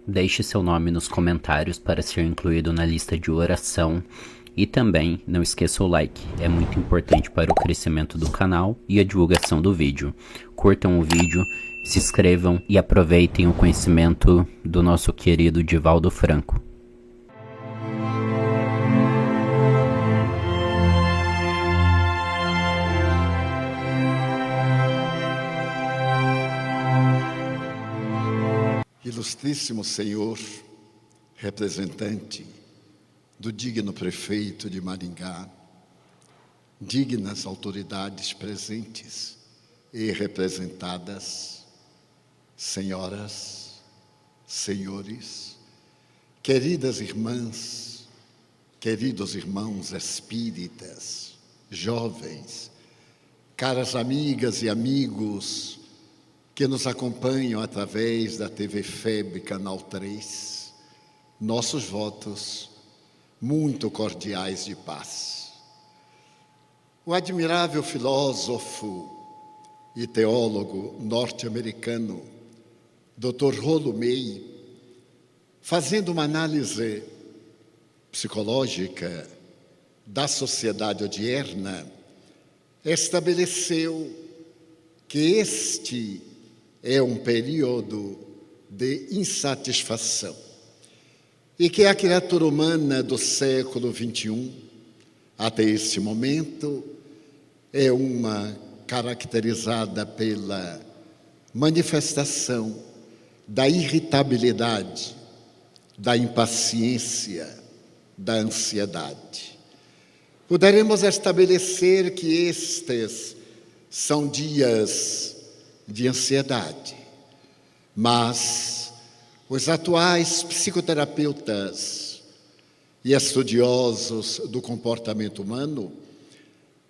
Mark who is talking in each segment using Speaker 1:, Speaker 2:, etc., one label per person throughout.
Speaker 1: deixe seu nome nos comentários para ser incluído na lista de oração. E também não esqueça o like, é muito importante para o crescimento do canal e a divulgação do vídeo. Curtam o vídeo, se inscrevam e aproveitem o conhecimento do nosso querido Divaldo Franco.
Speaker 2: Ilustríssimo Senhor, representante do digno prefeito de Maringá, dignas autoridades presentes e representadas, senhoras, senhores, queridas irmãs, queridos irmãos espíritas, jovens, caras amigas e amigos que nos acompanham através da TV FEB Canal 3, nossos votos muito cordiais de paz. O admirável filósofo e teólogo norte-americano, Dr. Rollo May, fazendo uma análise psicológica da sociedade odierna, estabeleceu que este é um período de insatisfação e que a criatura humana do século XXI, até esse momento, é uma caracterizada pela manifestação da irritabilidade, da impaciência, da ansiedade. Poderemos estabelecer que estes são dias de ansiedade, mas os atuais psicoterapeutas e estudiosos do comportamento humano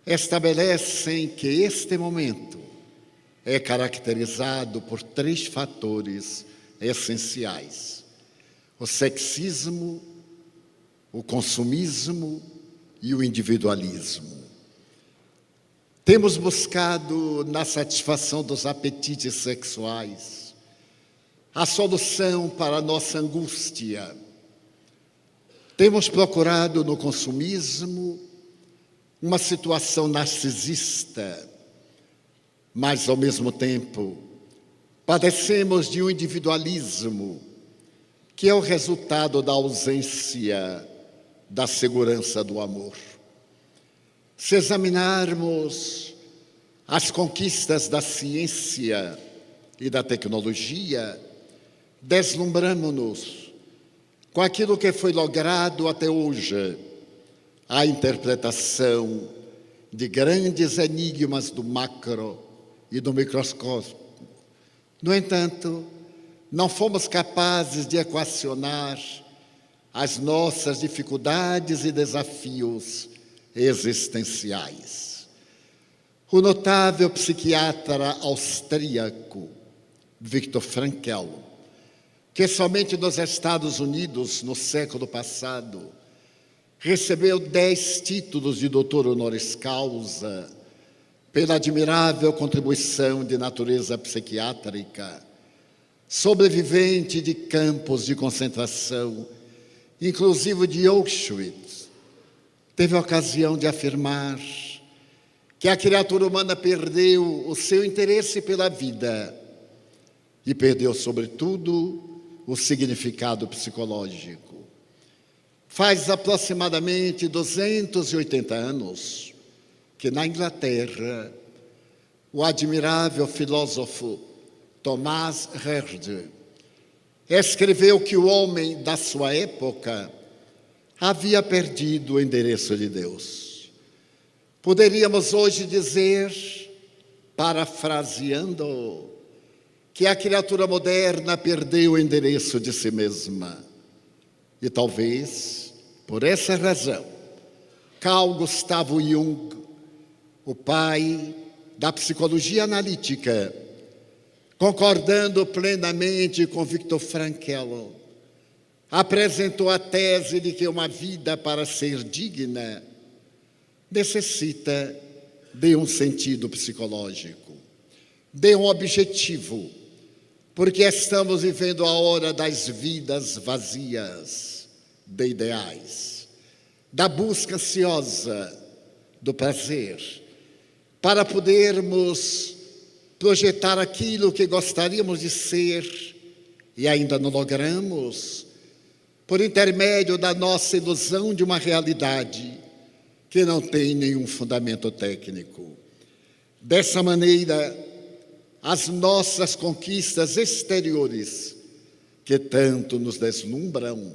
Speaker 2: estabelecem que este momento é caracterizado por 3 fatores essenciais: o sexismo, o consumismo e o individualismo. Temos buscado, na satisfação dos apetites sexuais, a solução para a nossa angústia. Temos procurado no consumismo uma situação narcisista, mas, ao mesmo tempo, padecemos de um individualismo que é o resultado da ausência da segurança do amor. Se examinarmos as conquistas da ciência e da tecnologia, deslumbramo-nos com aquilo que foi logrado até hoje, a interpretação de grandes enigmas do macro e do microscópio. No entanto, não fomos capazes de equacionar as nossas dificuldades e desafios existenciais. O notável psiquiatra austríaco Viktor Frankl, que somente nos Estados Unidos, no século passado, recebeu 10 títulos de doutor honoris causa pela admirável contribuição de natureza psiquiátrica, sobrevivente de campos de concentração, inclusive de Auschwitz, teve a ocasião de afirmar que a criatura humana perdeu o seu interesse pela vida e perdeu, sobretudo, o significado psicológico. Faz aproximadamente 280 anos que, na Inglaterra, o admirável filósofo Thomas Hardy escreveu que o homem da sua época havia perdido o endereço de Deus. Poderíamos hoje dizer, parafraseando, que a criatura moderna perdeu o endereço de si mesma. E talvez, por essa razão, Carl Gustav Jung, o pai da psicologia analítica, concordando plenamente com Viktor Frankl, apresentou a tese de que uma vida, para ser digna, necessita de um sentido psicológico, de um objetivo, porque estamos vivendo a hora das vidas vazias de ideais, da busca ansiosa do prazer, para podermos projetar aquilo que gostaríamos de ser e ainda não logramos, por intermédio da nossa ilusão de uma realidade que não tem nenhum fundamento técnico. Dessa maneira, as nossas conquistas exteriores, que tanto nos deslumbram,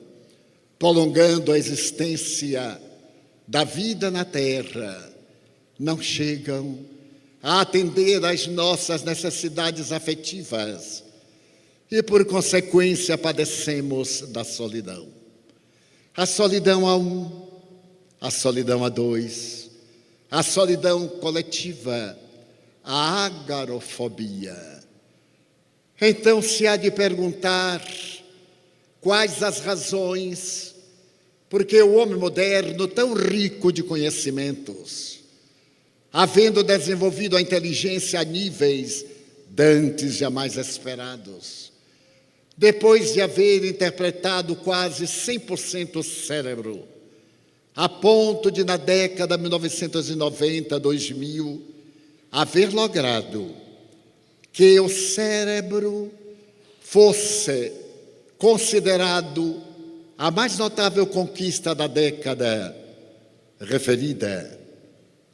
Speaker 2: prolongando a existência da vida na terra, não chegam a atender às nossas necessidades afetivas e, por consequência, padecemos da solidão. A solidão a um, a solidão a dois, a solidão coletiva, a agorafobia. Então se há de perguntar quais as razões porque o homem moderno, tão rico de conhecimentos, havendo desenvolvido a inteligência a níveis dantes jamais esperados, depois de haver interpretado quase 100% o cérebro, a ponto de, na década de 1990, 2000, haver logrado que o cérebro fosse considerado a mais notável conquista da década referida.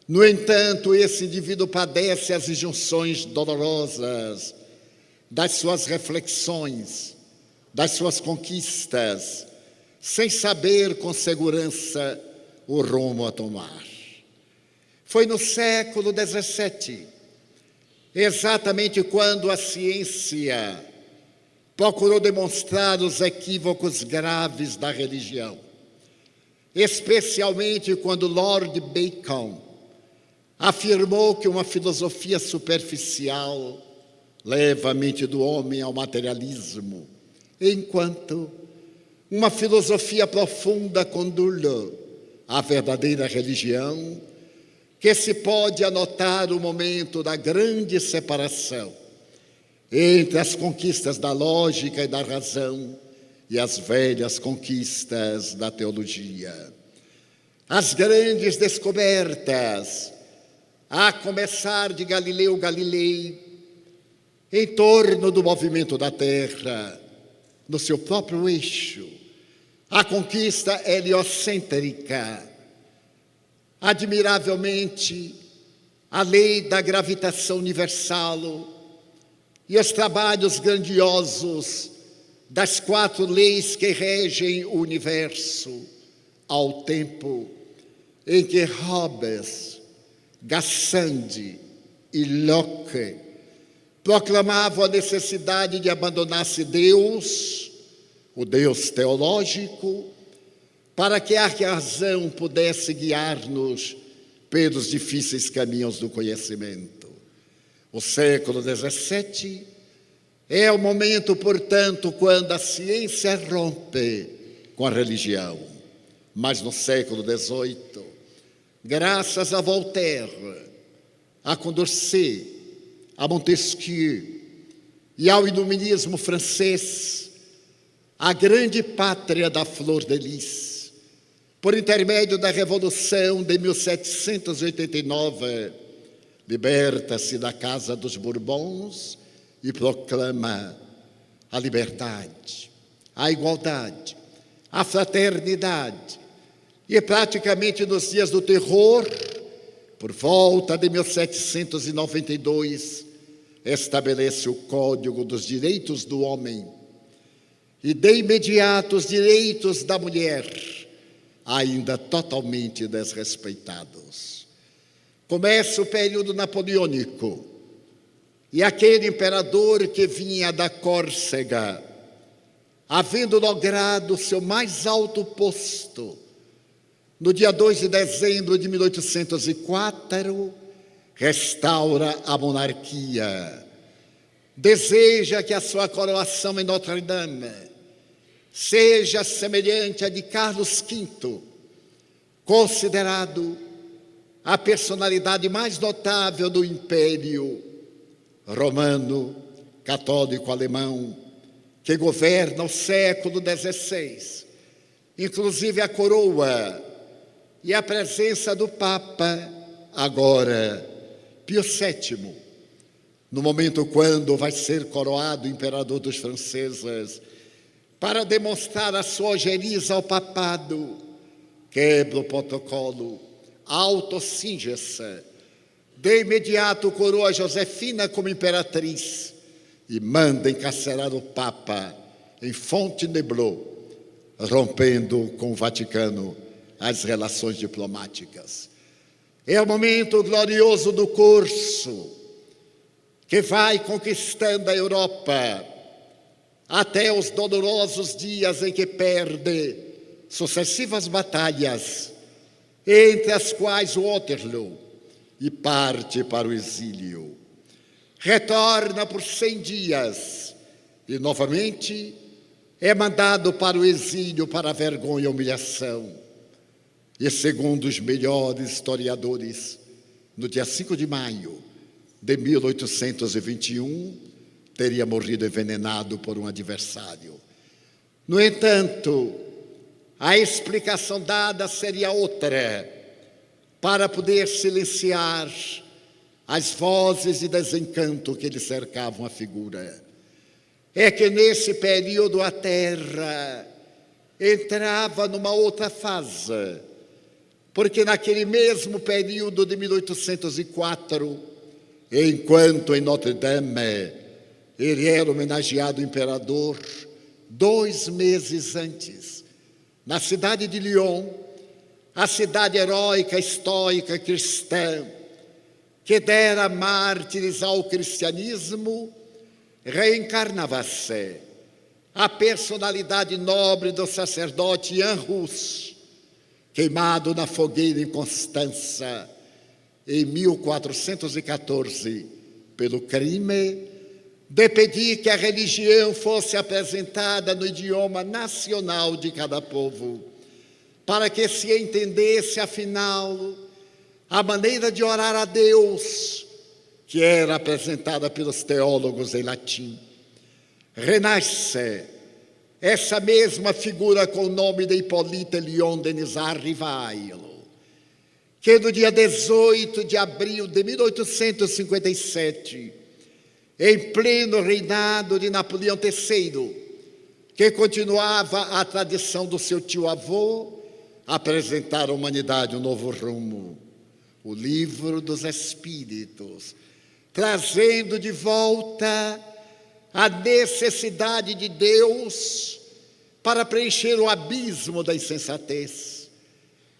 Speaker 2: No entanto, esse indivíduo padece as injunções dolorosas das suas reflexões, das suas conquistas, sem saber com segurança o rumo a tomar. Foi no século XVII, exatamente quando a ciência procurou demonstrar os equívocos graves da religião, especialmente quando Lord Bacon afirmou que uma filosofia superficial leva a mente do homem ao materialismo, enquanto uma filosofia profunda conduz à verdadeira religião, que se pode anotar o momento da grande separação entre as conquistas da lógica e da razão e as velhas conquistas da teologia. As grandes descobertas, a começar de Galileu Galilei, em torno do movimento da Terra, no seu próprio eixo, a conquista heliocêntrica, admiravelmente a lei da gravitação universal e os trabalhos grandiosos das 4 leis que regem o universo, ao tempo em que Hobbes, Gassendi e Locke proclamavam a necessidade de abandonar-se Deus, o Deus teológico, para que a razão pudesse guiar-nos pelos difíceis caminhos do conhecimento. O século XVII é o momento, portanto, quando a ciência rompe com a religião. Mas no século XVIII, graças a Voltaire, a Condorcet, a Montesquieu e ao iluminismo francês, a grande pátria da flor de lis, por intermédio da Revolução de 1789, liberta-se da casa dos Bourbons e proclama a liberdade, a igualdade, a fraternidade. E praticamente nos dias do terror, por volta de 1792, estabelece o Código dos Direitos do Homem e de imediato os direitos da mulher, ainda totalmente desrespeitados. Começa o período napoleônico e aquele imperador que vinha da Córcega, havendo logrado seu mais alto posto, no dia 2 de dezembro de 1804, restaura a monarquia, deseja que a sua coroação em Notre-Dame seja semelhante à de Carlos V, considerado a personalidade mais notável do Império Romano católico alemão, que governa o século XVI, inclusive a coroa e a presença do Papa, agora Pio VII, no momento quando vai ser coroado imperador dos franceses, para demonstrar a sua ojeriza ao papado, quebra o protocolo, autocinge-se, de imediato coroa Josefina como imperatriz e manda encarcerar o Papa em Fontainebleau, rompendo com o Vaticano as relações diplomáticas. É o momento glorioso do curso que vai conquistando a Europa até os dolorosos dias em que perde sucessivas batalhas, entre as quais Waterloo, e parte para o exílio. Retorna por 100 dias e, novamente, é mandado para o exílio para a vergonha e humilhação. E, segundo os melhores historiadores, no dia 5 de maio de 1821, teria morrido envenenado por um adversário. No entanto, a explicação dada seria outra, para poder silenciar as vozes de desencanto que lhe cercavam a figura. É que nesse período a Terra entrava numa outra fase, porque naquele mesmo período de 1804, enquanto em Notre-Dame ele era homenageado imperador, 2 meses antes, na cidade de Lyon, a cidade heróica, estoica, cristã, que dera mártires ao cristianismo, reencarnava-se a personalidade nobre do sacerdote Jan Hus, queimado na fogueira em Constança em 1414, pelo crime de pedir que a religião fosse apresentada no idioma nacional de cada povo, para que se entendesse, afinal, a maneira de orar a Deus, que era apresentada pelos teólogos em latim. Renasce essa mesma figura com o nome de Hippolyte Léon Denisard Rivail, que no dia 18 de abril de 1857, em pleno reinado de Napoleão III, que continuava a tradição do seu tio-avô, apresentar à humanidade um novo rumo, o Livro dos Espíritos, trazendo de volta a necessidade de Deus para preencher o abismo da insensatez,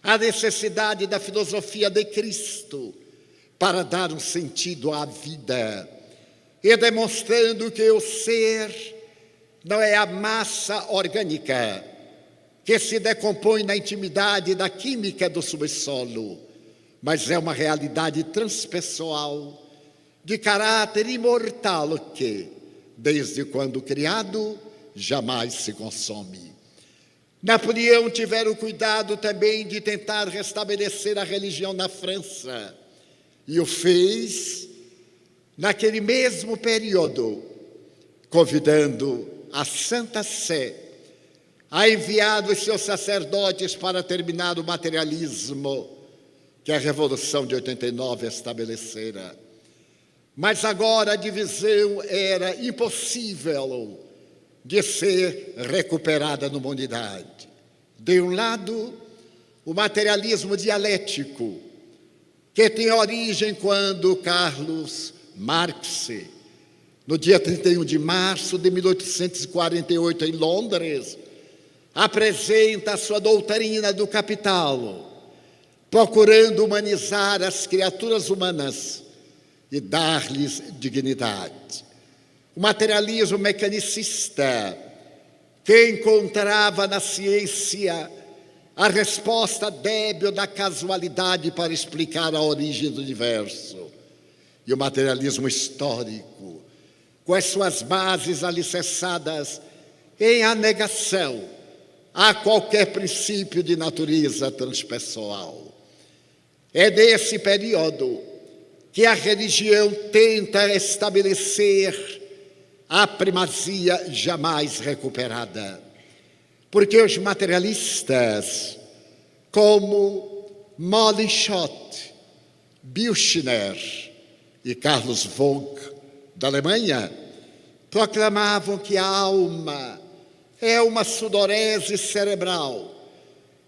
Speaker 2: a necessidade da filosofia de Cristo para dar um sentido à vida, e demonstrando que o ser não é a massa orgânica que se decompõe na intimidade da química do subsolo, mas é uma realidade transpessoal, de caráter imortal que, desde quando criado, jamais se consome. Napoleão tivera o cuidado também de tentar restabelecer a religião na França, e o fez naquele mesmo período, convidando a Santa Sé a enviar os seus sacerdotes para terminar o materialismo que a Revolução de 89 estabelecera. Mas agora a divisão era impossível de ser recuperada numa unidade. De um lado, o materialismo dialético, que tem origem quando Carlos Marx, no dia 31 de março de 1848, em Londres, apresenta a sua doutrina do capital, procurando humanizar as criaturas humanas e dar-lhes dignidade. O materialismo mecanicista, que encontrava na ciência a resposta débil da casualidade para explicar a origem do universo. E o materialismo histórico, com as suas bases alicerçadas em a negação a qualquer princípio de natureza transpessoal. É nesse período que a religião tenta estabelecer a primazia jamais recuperada. Porque os materialistas, como Molly Schott, Büchner e Carlos Vogt, da Alemanha, proclamavam que a alma é uma sudorese cerebral,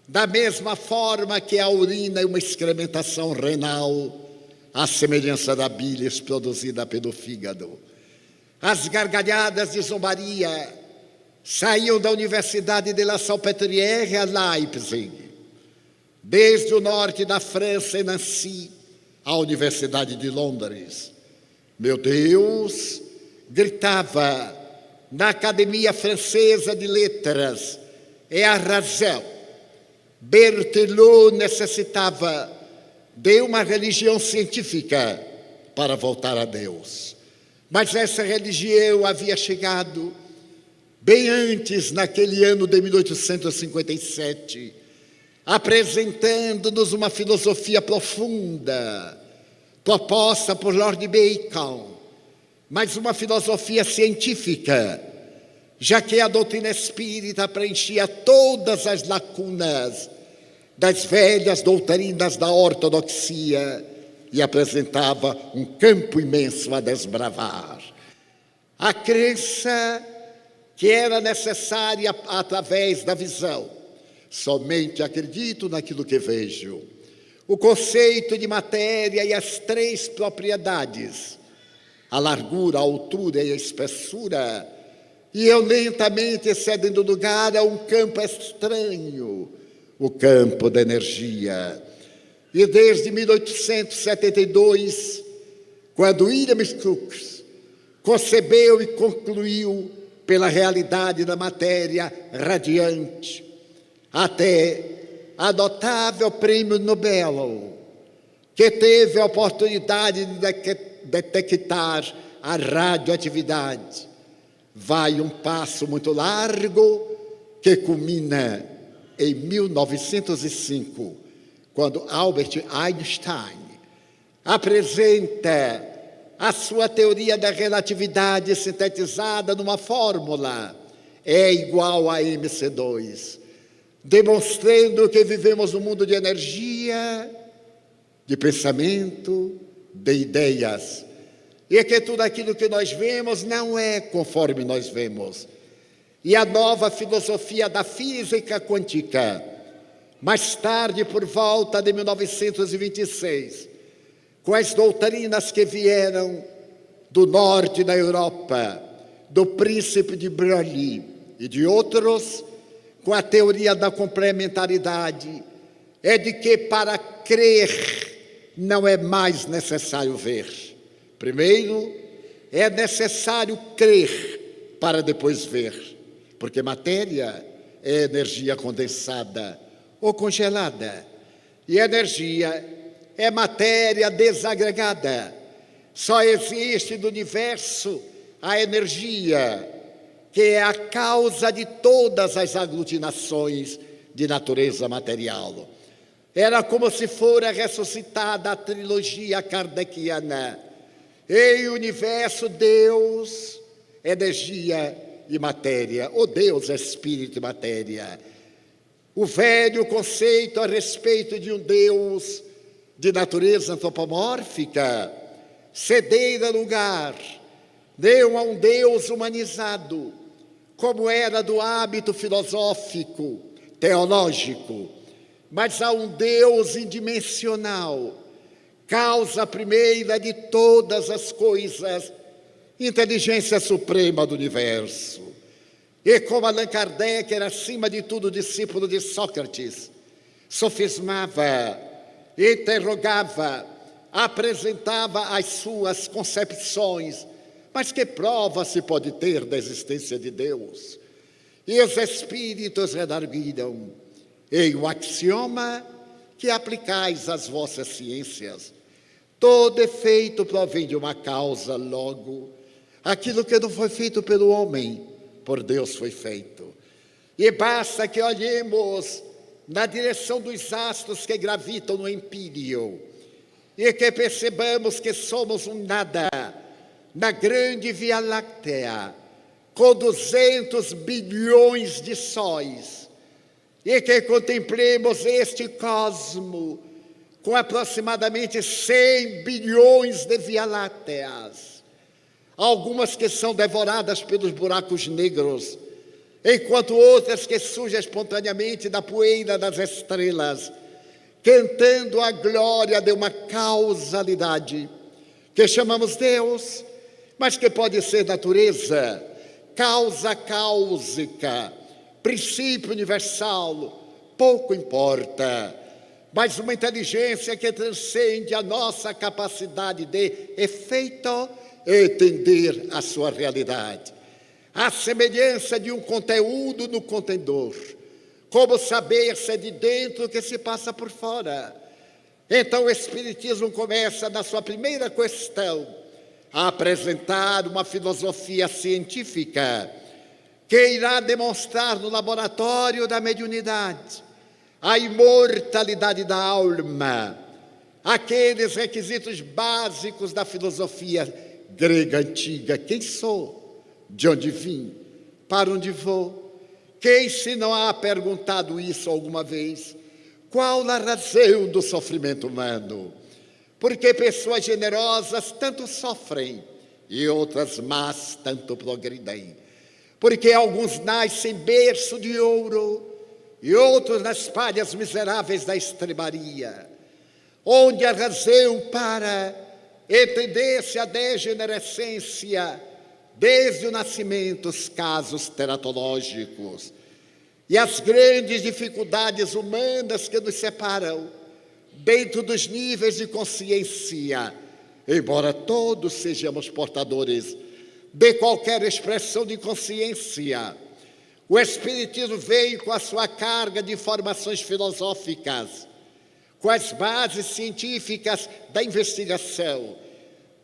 Speaker 2: da mesma forma que a urina é uma excrementação renal, à semelhança da bilis produzida pelo fígado. As gargalhadas de zombaria saíam da Universidade de La Salpêtrière a Leipzig, desde o norte da França e Nancy, à Universidade de Londres. Meu Deus, gritava na Academia Francesa de Letras, é a razão. Berthelot necessitava de uma religião científica para voltar a Deus. Mas essa religião havia chegado bem antes, naquele ano de 1857, apresentando-nos uma filosofia profunda, proposta por Lord Bacon, mas uma filosofia científica, já que a doutrina espírita preenchia todas as lacunas das velhas doutrinas da ortodoxia e apresentava um campo imenso a desbravar. A crença que era necessária através da visão. Somente acredito naquilo que vejo. O conceito de matéria e as três propriedades, a largura, a altura e a espessura, iam lentamente cedendo lugar a um campo estranho, o campo da energia. E desde 1872, quando William Crookes concebeu e concluiu pela realidade da matéria radiante, até a notável prêmio Nobel, que teve a oportunidade de detectar a radioatividade, vai um passo muito largo que culmina em 1905, quando Albert Einstein apresenta a sua teoria da relatividade sintetizada numa fórmula, E igual a mc2, demonstrando que vivemos num mundo de energia, de pensamento, de ideias, e que tudo aquilo que nós vemos não é conforme nós vemos. E a nova filosofia da física quântica, mais tarde, por volta de 1926, com as doutrinas que vieram do norte da Europa, do príncipe de Broglie e de outros, com a teoria da complementaridade, é de que para crer não é mais necessário ver. Primeiro, é necessário crer para depois ver, porque matéria é energia condensada ou congelada, e energia é matéria desagregada. Só existe no universo a energia, que é a causa de todas as aglutinações de natureza material. Era como se fora ressuscitada a trilogia kardeciana. Em universo, Deus, energia e matéria, ou Deus, espírito e matéria. O velho conceito a respeito de um Deus de natureza antropomórfica cedera lugar, deu a um Deus humanizado, como era do hábito filosófico, teológico, mas a um Deus indimensional, causa primeira de todas as coisas, inteligência suprema do universo. E como Allan Kardec era, acima de tudo, discípulo de Sócrates, sofismava, interrogava, apresentava as suas concepções. Mas que prova se pode ter da existência de Deus? E os espíritos redarguiram: em um axioma que aplicais às vossas ciências. Todo efeito provém de uma causa, logo, aquilo que não foi feito pelo homem, por Deus foi feito. E basta que olhemos na direção dos astros que gravitam no empíreo e que percebamos que somos um nada, na grande Via Láctea, com 200 bilhões de sóis, e que contemplemos este cosmo com aproximadamente 100 bilhões de Via Lácteas, algumas que são devoradas pelos buracos negros, enquanto outras que surgem espontaneamente da poeira das estrelas, cantando a glória de uma causalidade que chamamos Deus, mas que pode ser natureza, causa cáusica, princípio universal, pouco importa, mas uma inteligência que transcende a nossa capacidade de efeito e entender a sua realidade. A semelhança de um conteúdo no contentor, como saber se é de dentro que se passa por fora. Então o Espiritismo começa na sua primeira questão a apresentar uma filosofia científica que irá demonstrar no laboratório da mediunidade a imortalidade da alma, aqueles requisitos básicos da filosofia grega antiga. Quem sou? De onde vim? Para onde vou? Quem se não há perguntado isso alguma vez? Qual a razão do sofrimento humano? Porque pessoas generosas tanto sofrem e outras más tanto progridem. Porque alguns nascem berço de ouro e outros nas palhas miseráveis da estrebaria, onde a razão para entender-se a degenerescência desde o nascimento, os casos teratológicos e as grandes dificuldades humanas que nos separam dentro dos níveis de consciência, embora todos sejamos portadores de qualquer expressão de consciência. O Espiritismo veio com a sua carga de informações filosóficas, com as bases científicas da investigação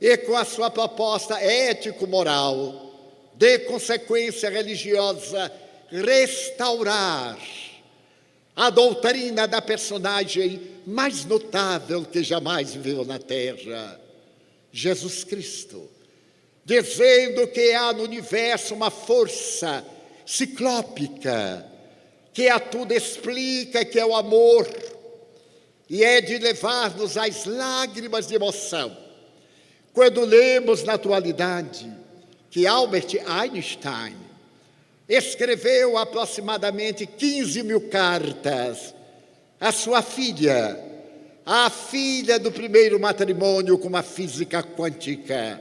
Speaker 2: e com a sua proposta ético-moral, de consequência religiosa, restaurar a doutrina da personagem mais notável que jamais viveu na Terra, Jesus Cristo, dizendo que há no universo uma força ciclópica que a tudo explica, que é o amor, e é de levar-nos às lágrimas de emoção quando lemos na atualidade que Albert Einstein escreveu aproximadamente 15 mil cartas à sua filha, a filha do primeiro matrimônio com uma física quântica,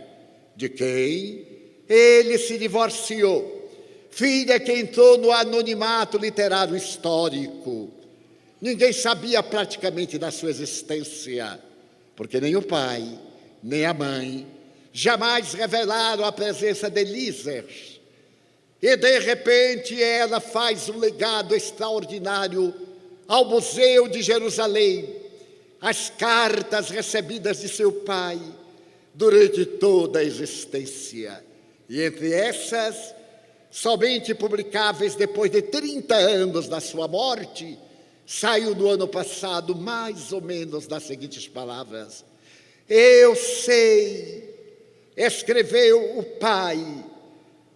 Speaker 2: de quem ele se divorciou, filha que entrou no anonimato literário histórico. Ninguém sabia praticamente da sua existência, porque nem o pai, nem a mãe jamais revelaram a presença de Líser. E de repente ela faz um legado extraordinário ao Museu de Jerusalém, as cartas recebidas de seu pai durante toda a existência. E entre essas, somente publicáveis depois de 30 anos da sua morte, saiu no ano passado mais ou menos das seguintes palavras: eu sei, escreveu o pai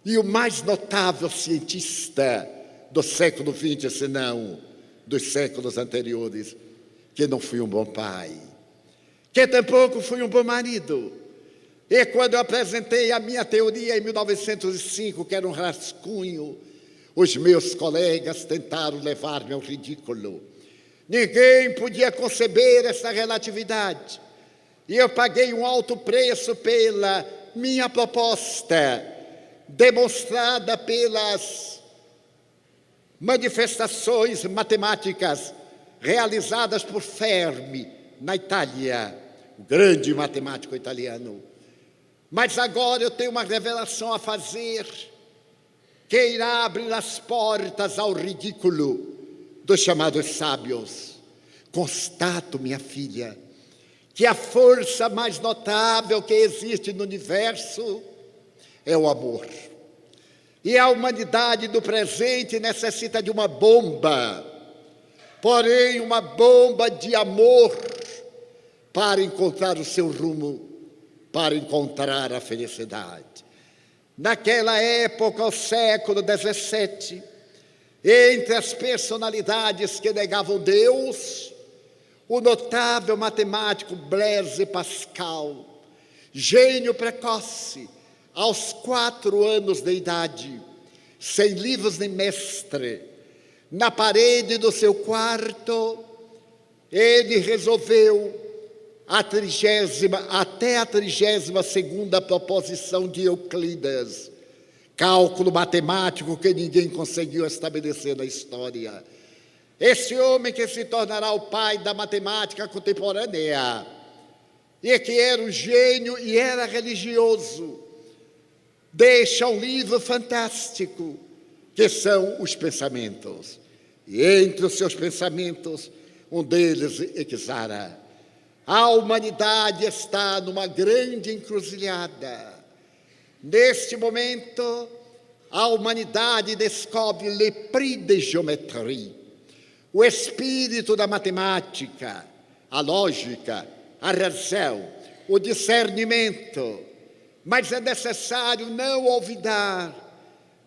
Speaker 2: e o mais notável cientista do século XX, se não dos séculos anteriores, que não fui um bom pai, que tampouco fui um bom marido. E quando eu apresentei a minha teoria em 1905, que era um rascunho, os meus colegas tentaram levar-me ao ridículo. Ninguém podia conceber essa relatividade. E eu paguei um alto preço pela minha proposta, demonstrada pelas manifestações matemáticas realizadas por Fermi, na Itália, o grande matemático italiano. Mas agora eu tenho uma revelação a fazer, que irá abrir as portas ao ridículo dos chamados sábios. Constato, minha filha, que a força mais notável que existe no universo é o amor. E a humanidade do presente necessita de uma bomba, porém uma bomba de amor para encontrar o seu rumo. para encontrar a felicidade. Naquela época, o século XVII, entre as personalidades que negavam Deus, o notável matemático Blaise Pascal, gênio precoce, aos 4 anos de idade, sem livros nem mestre, na parede do seu quarto, ele resolveu até a 32ª proposição de Euclides, cálculo matemático que ninguém conseguiu estabelecer na história. Esse homem que se tornará o pai da matemática contemporânea, e que era um gênio e era religioso, deixa um livro fantástico, que são os pensamentos. E entre os seus pensamentos, um deles exara: a humanidade está numa grande encruzilhada. Neste momento, a humanidade descobre le prix de géométrie, o espírito da matemática, a lógica, a razão, o discernimento. Mas é necessário não olvidar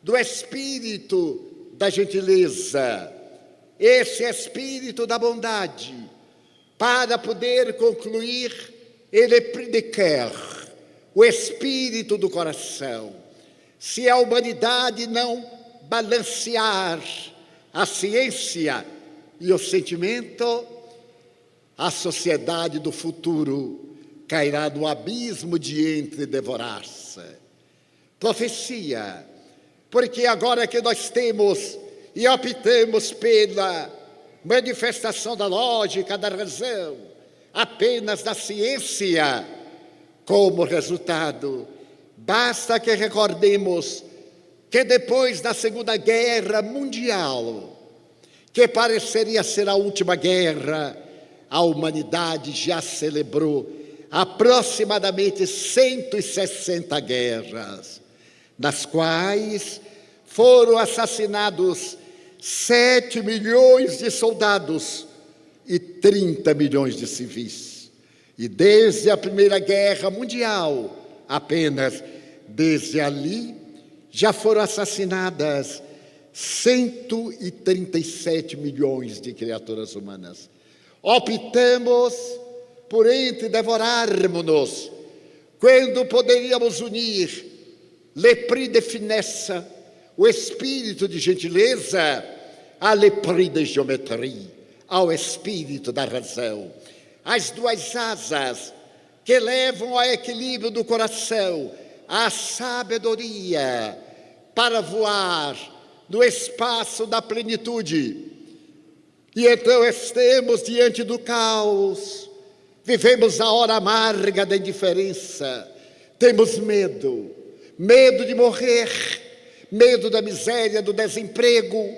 Speaker 2: do espírito da gentileza, esse espírito da bondade, para poder concluir ele predicar o espírito do coração. Se a humanidade não balancear a ciência e o sentimento, a sociedade do futuro cairá no abismo de devorar-se. Profecia, porque agora que nós temos e optamos pela manifestação da lógica, da razão, apenas da ciência, como resultado, basta que recordemos que depois da Segunda Guerra Mundial, que pareceria ser a última guerra, a humanidade já celebrou aproximadamente 160 guerras, nas quais foram assassinados 7 milhões de soldados e 30 milhões de civis. E desde a Primeira Guerra Mundial, apenas desde ali, já foram assassinadas 137 milhões de criaturas humanas. Optamos por devorarmos-nos, quando poderíamos unir le prix de finesse, o espírito de gentileza, a le prix de géométrie, ao espírito da razão. As duas asas que levam ao equilíbrio do coração, à sabedoria, para voar no espaço da plenitude. E então estamos diante do caos, vivemos a hora amarga da indiferença, temos medo de morrer, medo da miséria, do desemprego,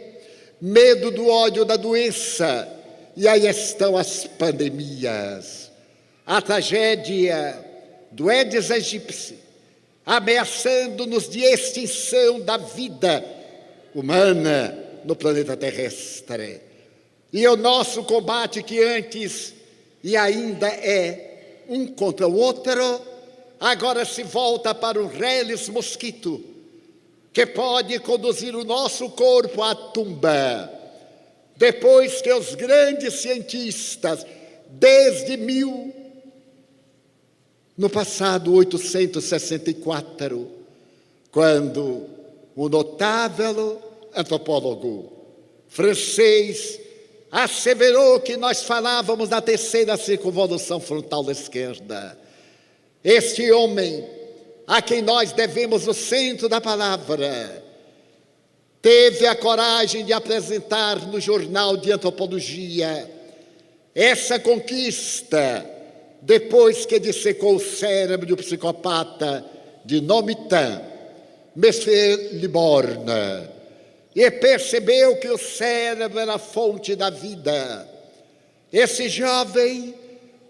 Speaker 2: medo do ódio, da doença. E aí estão as pandemias, a tragédia do Aedes aegypti, ameaçando-nos de extinção da vida humana no planeta terrestre. E o nosso combate, que antes e ainda é um contra o outro, agora se volta para o reles mosquito, que pode conduzir o nosso corpo à tumba. Depois que os grandes cientistas, desde no passado 864, quando o notável antropólogo francês asseverou que nós falávamos da terceira circunvolução frontal da esquerda. Este homem, a quem nós devemos o centro da palavra, teve a coragem de apresentar no Jornal de Antropologia essa conquista, depois que dissecou o cérebro do psicopata de Nomitan, Monsieur Liborne, e percebeu que o cérebro era a fonte da vida. Esse jovem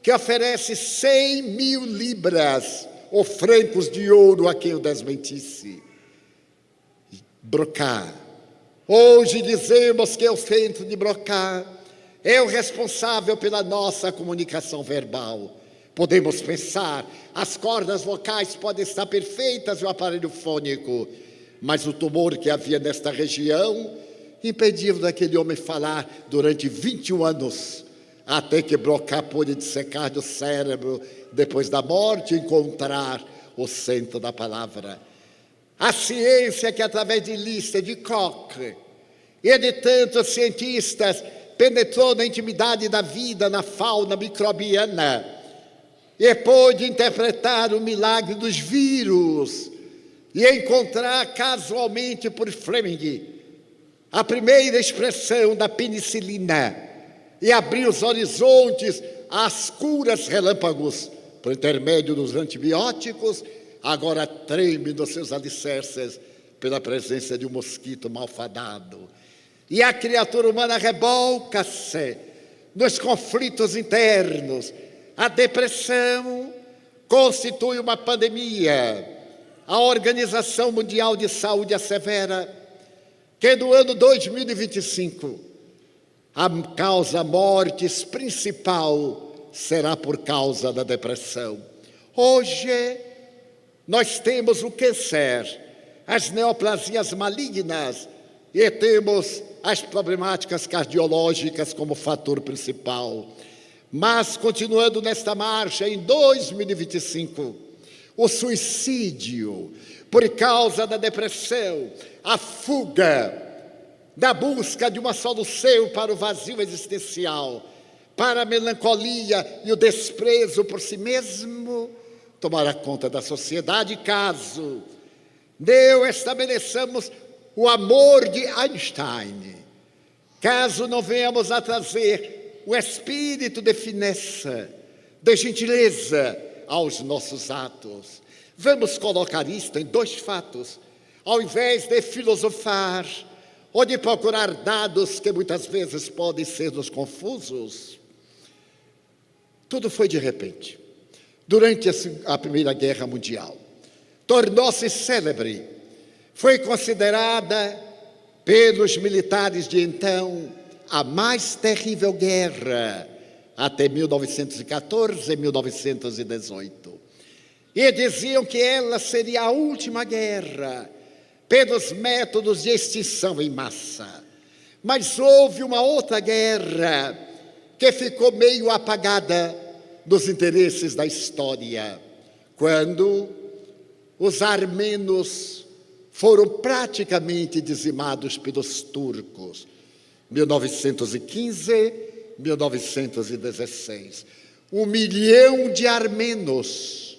Speaker 2: que oferece 100.000 libras ou francos de ouro a quem o desmentisse. Broca. Hoje dizemos que o centro de Broca é o responsável pela nossa comunicação verbal, Podemos pensar, as cordas vocais podem estar perfeitas e o aparelho fônico, mas o tumor que havia nesta região impediu daquele homem falar durante 21 anos, até que Broca pôde dissecar do cérebro, depois da morte, encontrar o centro da palavra. A ciência que, através de Lister, de Koch e de tantos cientistas, penetrou na intimidade da vida, na fauna microbiana, e pôde interpretar o milagre dos vírus e encontrar casualmente por Fleming a primeira expressão da penicilina e abrir os horizontes às curas relâmpagos por intermédio dos antibióticos, agora treme nos seus alicerces pela presença de um mosquito malfadado. E a criatura humana rebolca-se nos conflitos internos. A depressão constitui uma pandemia. A Organização Mundial de Saúde assevera que no ano 2025 a causa mortes principal será por causa da depressão. Hoje nós temos o câncer, as neoplasias malignas e temos as problemáticas cardiológicas como fator principal. Mas, continuando nesta marcha, em 2025, o suicídio por causa da depressão, a fuga da busca de uma solução para o vazio existencial, para a melancolia e o desprezo por si mesmo, tomará conta da sociedade, caso não estabeleçamos o amor de Einstein, caso não venhamos a trazer o espírito de fineza, de gentileza aos nossos atos. Vamos colocar isto em 2 fatos, ao invés de filosofar ou de procurar dados que muitas vezes podem ser-nos confusos. Tudo foi de repente. Durante a Primeira Guerra Mundial, tornou-se célebre, foi considerada pelos militares de então a mais terrível guerra até 1914 e 1918. E diziam que ela seria a última guerra pelos métodos de extinção em massa. Mas houve uma outra guerra que ficou meio apagada dos interesses da história, quando os armenos foram praticamente dizimados pelos turcos. 1915, 1916. 1 milhão de armenos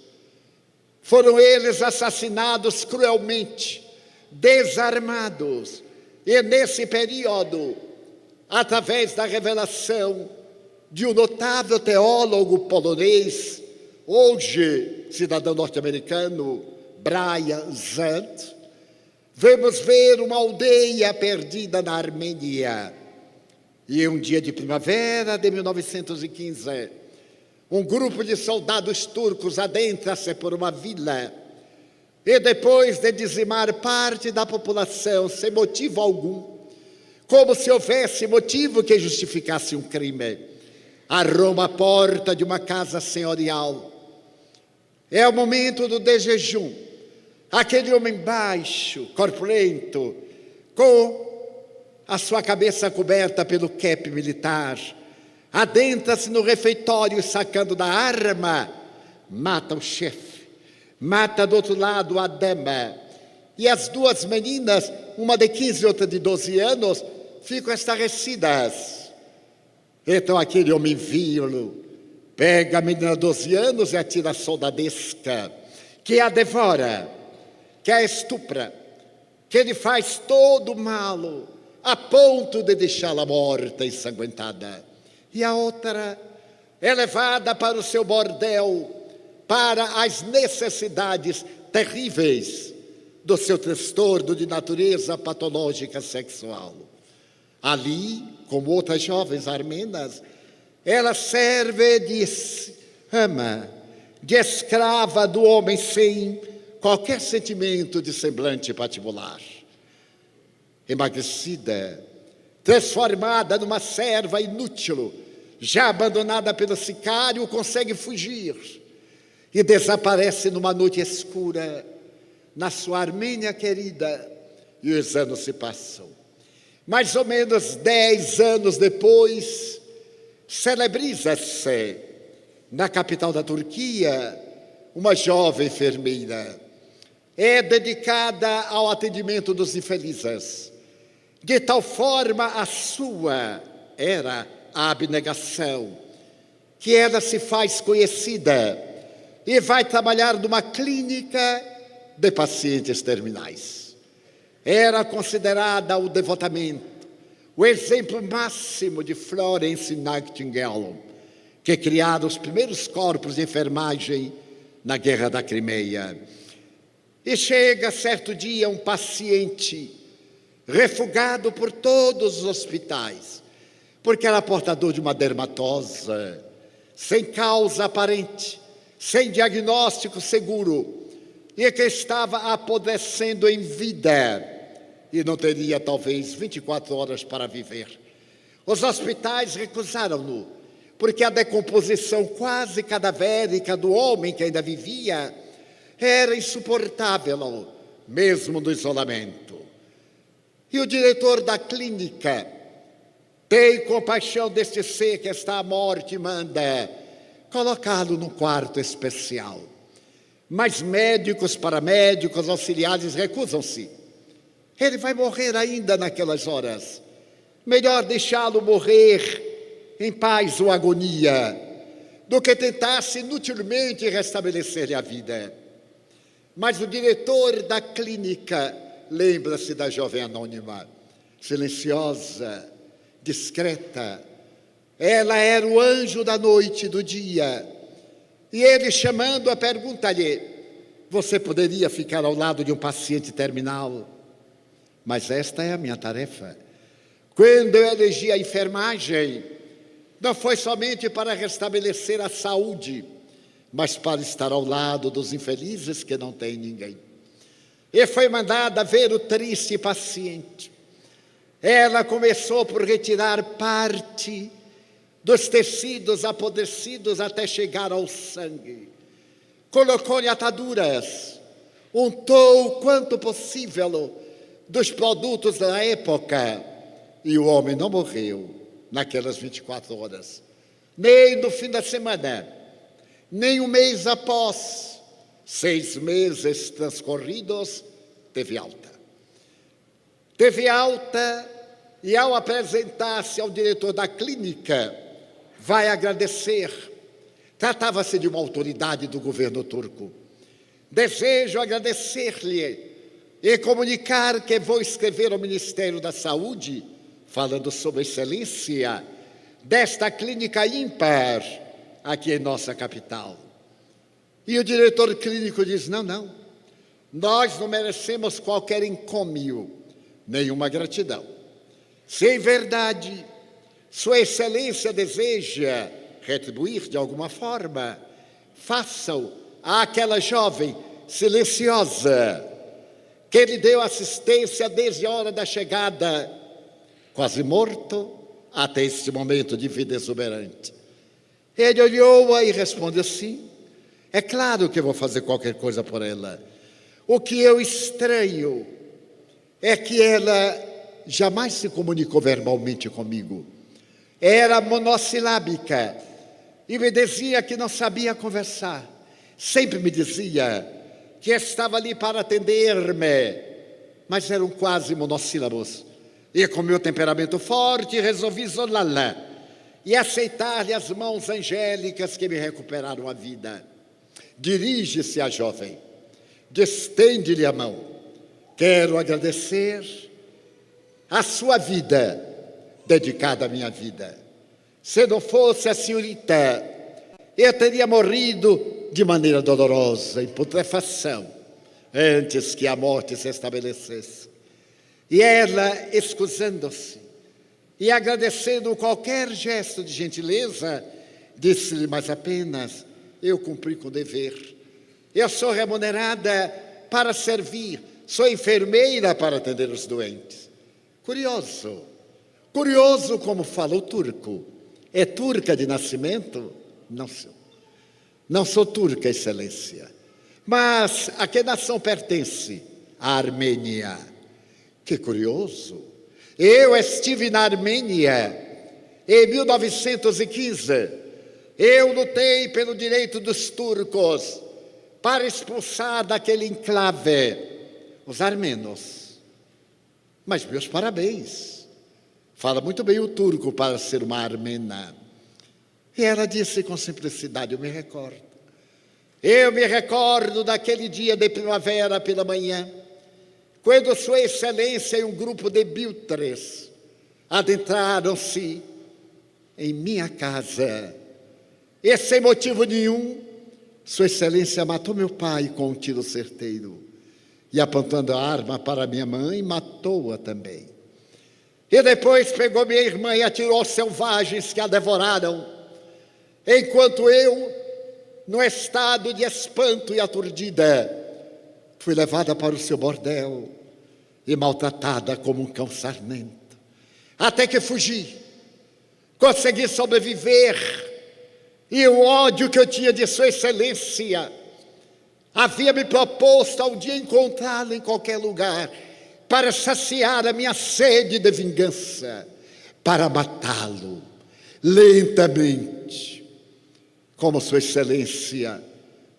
Speaker 2: foram eles assassinados cruelmente, desarmados. E nesse período, através da revelação de um notável teólogo polonês, hoje cidadão norte-americano, Brian Zant, vamos ver uma aldeia perdida na Armênia. E um dia de primavera de 1915, um grupo de soldados turcos adentra-se por uma vila e, depois de dizimar parte da população sem motivo algum, como se houvesse motivo que justificasse um crime, arromba a porta de uma casa senhorial. É o momento do desjejum. Aquele homem baixo, corpulento, com a sua cabeça coberta pelo cap militar, adentra-se no refeitório sacando da arma, mata o chefe, mata do outro lado a dama, e as 2 meninas, uma de 15 e outra de 12 anos, ficam estarrecidas. Então aquele homem vil pega a menina de 12 anos e atira a soldadesca, que a devora, que a estupra, que lhe faz todo o mal, a ponto de deixá-la morta, ensanguentada. E a outra é levada para o seu bordel, para as necessidades terríveis do seu transtorno de natureza patológica sexual. Ali, como outras jovens armenas, ela serve de ama, de escrava do homem sem qualquer sentimento de semblante patibular. Emagrecida, transformada numa serva inútil, já abandonada pelo sicário, consegue fugir e desaparece numa noite escura na sua Armênia querida. E os anos se passam. Mais ou menos 10 anos depois, celebriza-se na capital da Turquia uma jovem enfermeira. É dedicada ao atendimento dos infelizes. De tal forma a sua era a abnegação, que ela se faz conhecida e vai trabalhar numa clínica de pacientes terminais. Era considerada o devotamento, o exemplo máximo de Florence Nightingale, que criaram os primeiros corpos de enfermagem na Guerra da Crimeia. E chega certo dia um paciente refugado por todos os hospitais, porque era portador de uma dermatose, sem causa aparente, sem diagnóstico seguro, e que estava apodrecendo em vida e não teria talvez 24 horas para viver. Os hospitais recusaram-no, porque a decomposição quase cadavérica do homem que ainda vivia era insuportável, mesmo no isolamento. E o diretor da clínica tem compaixão deste ser que está à morte e manda colocá-lo num quarto especial. Mas médicos, paramédicos, auxiliares recusam-se. Ele vai morrer ainda naquelas horas. Melhor deixá-lo morrer em paz ou agonia, do que tentasse inutilmente restabelecer-lhe a vida. Mas o diretor da clínica lembra-se da jovem anônima, silenciosa, discreta. Ela era o anjo da noite e do dia. E ele, chamando-a, pergunta-lhe: você poderia ficar ao lado de um paciente terminal? Mas esta é a minha tarefa. Quando eu elegi a enfermagem, não foi somente para restabelecer a saúde, mas para estar ao lado dos infelizes que não têm ninguém. E foi mandada ver o triste paciente. Ela começou por retirar parte dos tecidos apodrecidos até chegar ao sangue. Colocou-lhe ataduras, untou o quanto possível dos produtos da época, e o homem não morreu naquelas 24 horas, nem no fim da semana, nem um mês após. 6 meses transcorridos, teve alta. Teve alta e, ao apresentar-se ao diretor da clínica, vai agradecer. Tratava-se de uma autoridade do governo turco. Desejo agradecer-lhe e comunicar que vou escrever ao Ministério da Saúde, falando sobre a excelência desta clínica ímpar aqui em nossa capital. E o diretor clínico diz: não, nós não merecemos qualquer encômio, nenhuma gratidão. Se em verdade Sua Excelência deseja retribuir de alguma forma, faça-o àquela jovem silenciosa que lhe deu assistência desde a hora da chegada, quase morto, até este momento de vida exuberante. Ele olhou-a e respondeu: sim, é claro que eu vou fazer qualquer coisa por ela. O que eu estranho é que ela jamais se comunicou verbalmente comigo. Era monossilábica e me dizia que não sabia conversar. Sempre me dizia que estava ali para atender-me, mas eram quase monossílabos. E com meu temperamento forte resolvi isolá-la e aceitar-lhe as mãos angélicas que me recuperaram a vida. Dirige-se à jovem, estende-lhe a mão. Quero agradecer a sua vida, dedicada à minha vida. Se não fosse a senhorita, eu teria morrido de maneira dolorosa, em putrefação, antes que a morte se estabelecesse. E ela, excusando-se e agradecendo qualquer gesto de gentileza, disse-lhe: mas apenas eu cumpri com o dever. Eu sou remunerada para servir, sou enfermeira para atender os doentes. Curioso como fala o turco. É turca de nascimento? Não sou. Não sou turca, excelência. Mas a que nação pertence? A Armênia. Que curioso. Eu estive na Armênia em 1915. Eu lutei pelo direito dos turcos para expulsar daquele enclave os armenos. Mas meus parabéns. Fala muito bem o turco para ser uma armena. E ela disse com simplicidade, eu me recordo daquele dia de primavera pela manhã, quando Sua Excelência e um grupo de biltres adentraram-se em minha casa. E sem motivo nenhum, Sua Excelência matou meu pai com um tiro certeiro. E apontando a arma para minha mãe, matou-a também. E depois pegou minha irmã e atirou aos selvagens que a devoraram, enquanto eu, no estado de espanto e aturdida, fui levada para o seu bordel e maltratada como um cão sarnento. Até que fugi, consegui sobreviver, e o ódio que eu tinha de Sua Excelência havia me proposto ao dia encontrá-lo em qualquer lugar, para saciar a minha sede de vingança, para matá-lo lentamente, como Sua Excelência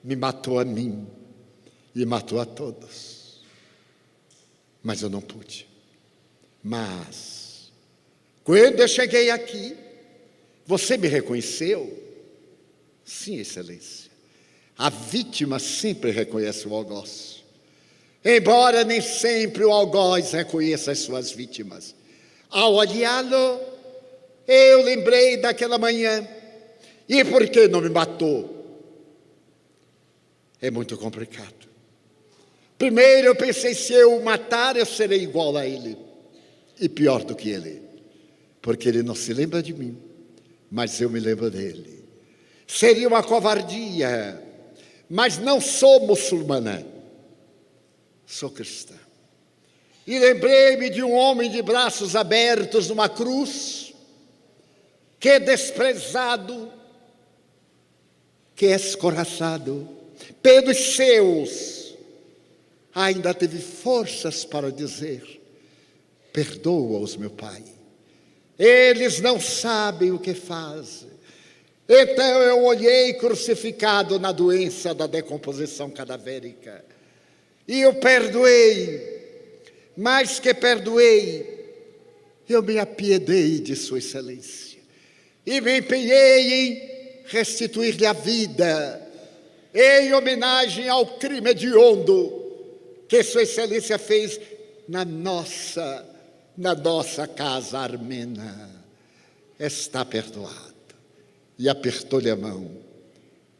Speaker 2: me matou a mim e matou a todos. Mas eu não pude. Mas, quando eu cheguei aqui, você me reconheceu? Sim, Excelência. A vítima sempre reconhece o algoz. Embora nem sempre o algoz reconheça as suas vítimas. Ao olhá-lo, eu lembrei daquela manhã. E por que não me matou? É muito complicado. Primeiro eu pensei, se eu o matar, eu serei igual a ele. E pior do que ele. Porque ele não se lembra de mim, mas eu me lembro dele. Seria uma covardia, mas não sou muçulmana. Sou cristã. E lembrei-me de um homem de braços abertos numa cruz, que é desprezado, que é escorraçado pelos seus, ainda teve forças para dizer, perdoa-os, meu Pai. Eles não sabem o que fazem. Então eu olhei crucificado na doença da decomposição cadavérica. E eu perdoei, mais que perdoei, eu me apiedei de Sua Excelência. E me empenhei em restituir-lhe a vida, em homenagem ao crime hediondo que Sua Excelência fez na nossa casa armena. Está perdoado. E apertou-lhe a mão.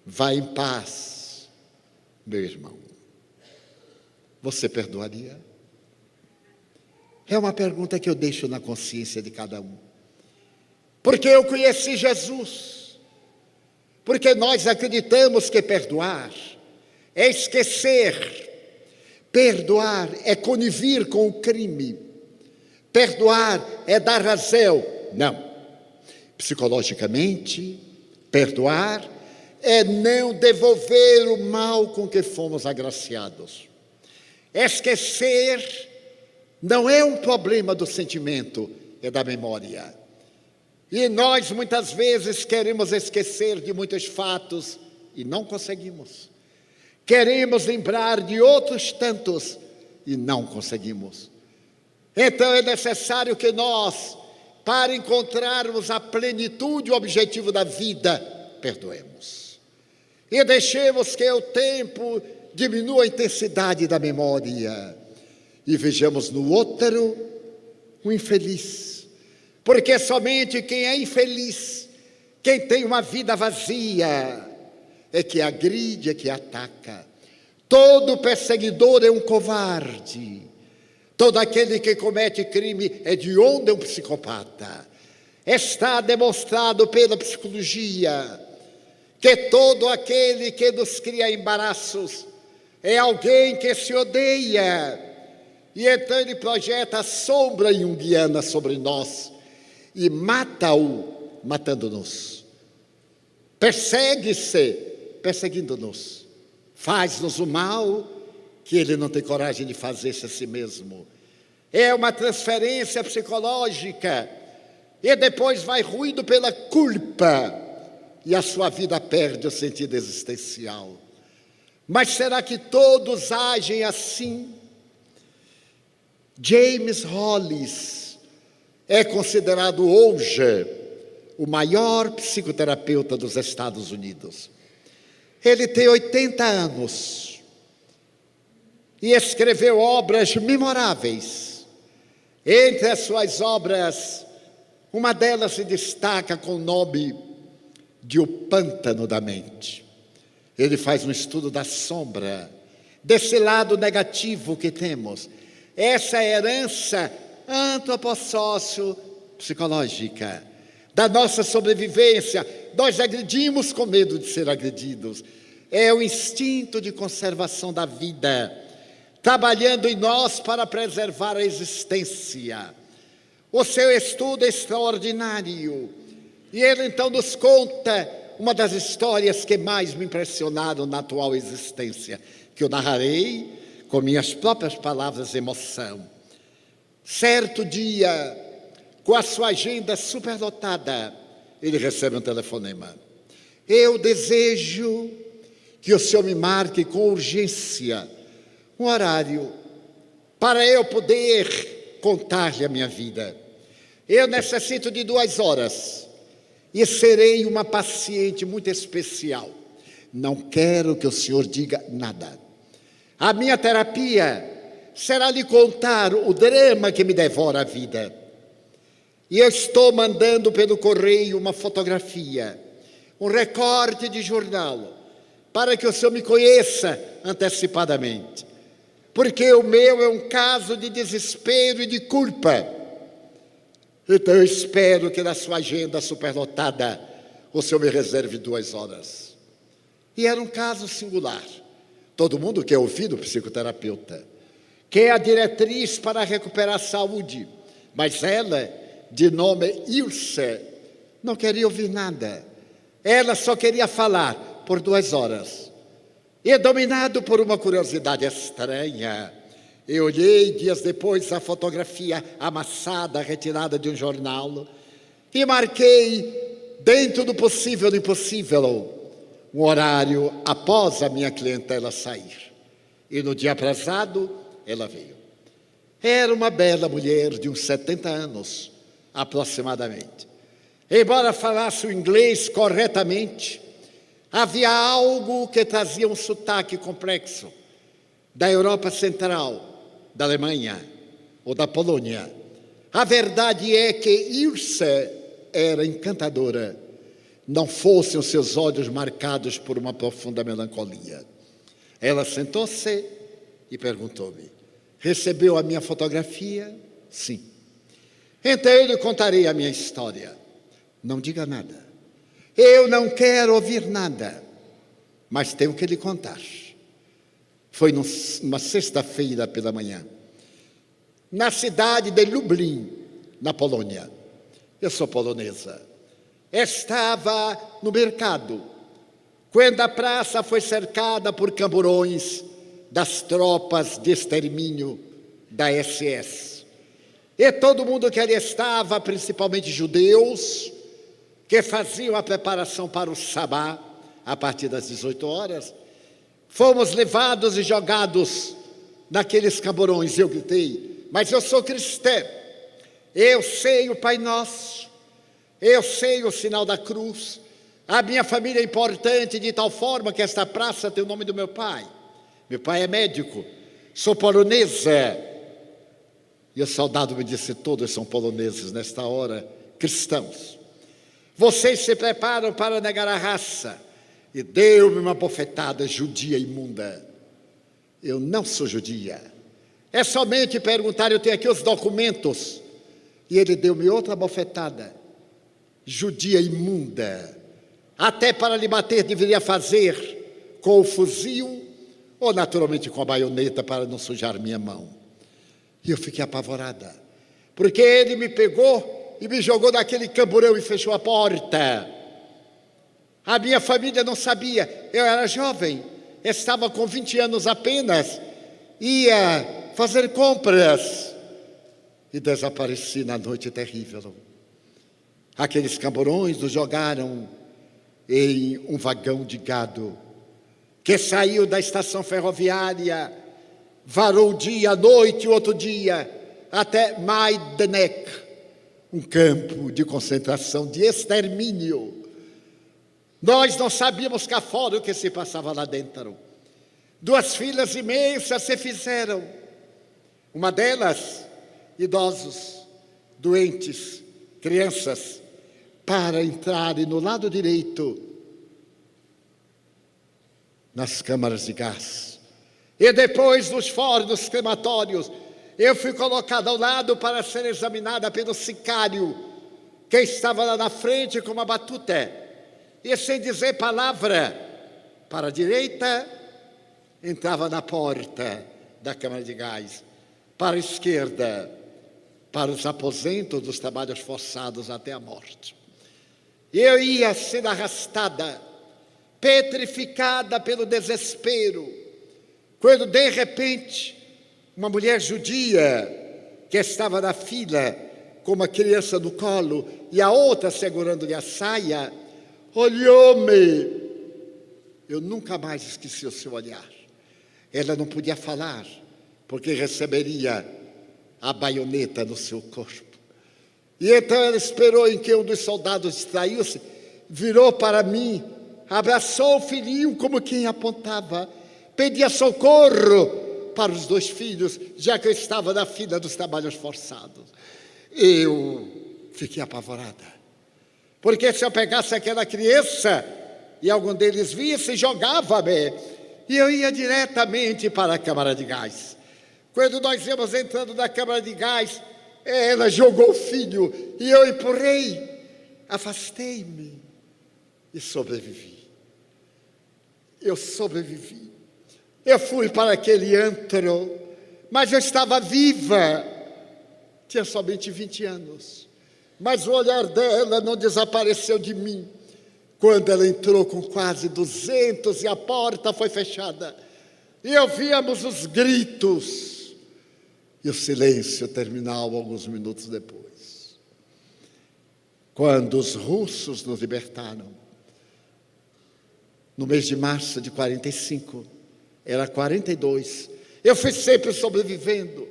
Speaker 2: Vá em paz, meu irmão. Você perdoaria? É uma pergunta que eu deixo na consciência de cada um. Porque eu conheci Jesus. Porque nós acreditamos que perdoar é esquecer. Perdoar é conivir com o crime. Perdoar é dar razão. Não. Psicologicamente, perdoar é não devolver o mal com que fomos agraciados. Esquecer não é um problema do sentimento, é da memória. E nós muitas vezes queremos esquecer de muitos fatos e não conseguimos. Queremos lembrar de outros tantos e não conseguimos. Então é necessário que nós, para encontrarmos a plenitude e o objetivo da vida, perdoemos. E deixemos que o tempo diminua a intensidade da memória e vejamos no outro o infeliz. Porque somente quem é infeliz, quem tem uma vida vazia, é que agride, é que ataca. Todo perseguidor é um covarde. Todo aquele que comete crime hediondo é um psicopata. Está demonstrado pela psicologia que todo aquele que nos cria embaraços é alguém que se odeia. E então ele projeta a sombra junguiana sobre nós e mata-o matando-nos. Persegue-se, perseguindo-nos. Faz-nos o mal que ele não tem coragem de fazer-se a si mesmo. É uma transferência psicológica. E depois vai ruindo pela culpa. E a sua vida perde o sentido existencial. Mas será que todos agem assim? James Hollis é considerado hoje o maior psicoterapeuta dos Estados Unidos. Ele tem 80 anos e escreveu obras memoráveis. Entre as suas obras, uma delas se destaca com o nome de O Pântano da Mente. Ele faz um estudo da sombra, desse lado negativo que temos, essa herança antropossócio-psicológica, da nossa sobrevivência. Nós agredimos com medo de ser agredidos. É o instinto de conservação da vida, trabalhando em nós para preservar a existência. O seu estudo é extraordinário. E ele então nos conta uma das histórias que mais me impressionaram na atual existência, que eu narrarei com minhas próprias palavras de emoção. Certo dia, com a sua agenda superlotada, ele recebe um telefonema. Eu desejo que o senhor me marque com urgência um horário para eu poder contar-lhe a minha vida. Eu necessito de 2 horas e serei uma paciente muito especial. Não quero que o senhor diga nada. A minha terapia será lhe contar o drama que me devora a vida. E eu estou mandando pelo correio uma fotografia, um recorte de jornal, para que o senhor me conheça antecipadamente. Porque o meu é um caso de desespero e de culpa. Então eu espero que na sua agenda superlotada o senhor me reserve 2 horas. E era um caso singular. Todo mundo quer ouvir do psicoterapeuta, quer a diretriz para recuperar a saúde, mas ela, de nome Ilse, não queria ouvir nada. Ela só queria falar por 2 horas. E dominado por uma curiosidade estranha, eu olhei dias depois a fotografia amassada, retirada de um jornal, e marquei, dentro do possível e do impossível, um horário após a minha clientela sair. E no dia aprazado, ela veio. Era uma bela mulher de uns 70 anos, aproximadamente. Embora falasse o inglês corretamente, havia algo que trazia um sotaque complexo da Europa Central, da Alemanha ou da Polônia. A verdade é que Ilse era encantadora, não fossem os seus olhos marcados por uma profunda melancolia. Ela sentou-se e perguntou-me: recebeu a minha fotografia? Sim. Então eu lhe contarei a minha história. Não diga nada. Eu não quero ouvir nada, mas tenho que lhe contar. Foi numa sexta-feira pela manhã, na cidade de Lublin, na Polônia. Eu sou polonesa. Estava no mercado, quando a praça foi cercada por camburões das tropas de extermínio da SS. E todo mundo que ali estava, principalmente judeus, que faziam a preparação para o sabá, a partir das 18 horas, fomos levados e jogados naqueles camburões. Eu gritei: mas eu sou cristã, eu sei o Pai Nosso, eu sei o sinal da cruz, a minha família é importante de tal forma que esta praça tem o nome do meu pai. Meu pai é médico, sou polonesa. E o soldado me disse: todos são poloneses nesta hora, cristãos. Vocês se preparam para negar a raça. E deu-me uma bofetada: judia imunda. Eu não sou judia. É somente perguntar, eu tenho aqui os documentos. E ele deu-me outra bofetada: judia imunda. Até para lhe bater deveria fazer com o fuzil ou naturalmente com a baioneta para não sujar minha mão. E eu fiquei apavorada, porque ele me pegou e me jogou naquele camburão e fechou a porta. A minha família não sabia, eu era jovem, estava com 20 anos apenas, ia fazer compras e desapareci na noite terrível. Aqueles camburões nos jogaram em um vagão de gado que saiu da estação ferroviária, varou o dia, a noite, o outro dia, até Majdanek, um campo de concentração, de extermínio. Nós não sabíamos cá fora o que se passava lá dentro. 2 filas imensas se fizeram. Uma delas, idosos, doentes, crianças, para entrarem no lado direito nas câmaras de gás. E depois nos fornos crematórios, eu fui colocada ao lado para ser examinada pelo sicário, que estava lá na frente com uma batuta. E sem dizer palavra, para a direita, entrava na porta da câmara de gás. Para a esquerda, para os aposentos dos trabalhos forçados até a morte. Eu ia sendo arrastada, petrificada pelo desespero, quando de repente uma mulher judia que estava na fila com uma criança no colo e a outra segurando-lhe a saia, olhou-me. Eu nunca mais esqueci o seu olhar. Ela não podia falar, porque receberia a baioneta no seu corpo. E então ela esperou em que um dos soldados distraiu-se, virou para mim, abraçou o filhinho como quem apontava, pedia socorro para os 2 filhos, já que eu estava na fila dos trabalhos forçados. Eu fiquei apavorada, porque se eu pegasse aquela criança e algum deles visse, jogava-me, e eu ia diretamente para a câmara de gás. Quando nós íamos entrando na câmara de gás, ela jogou o filho e eu empurrei, afastei-me e sobrevivi. Eu sobrevivi. Eu fui para aquele antro, mas eu estava viva. Tinha somente 20 anos, mas o olhar dela não desapareceu de mim. Quando ela entrou com quase 200 e a porta foi fechada, e ouvíamos os gritos e o silêncio terminal alguns minutos depois. Quando os russos nos libertaram, no mês de março de 45, era 42, eu fui sempre sobrevivendo,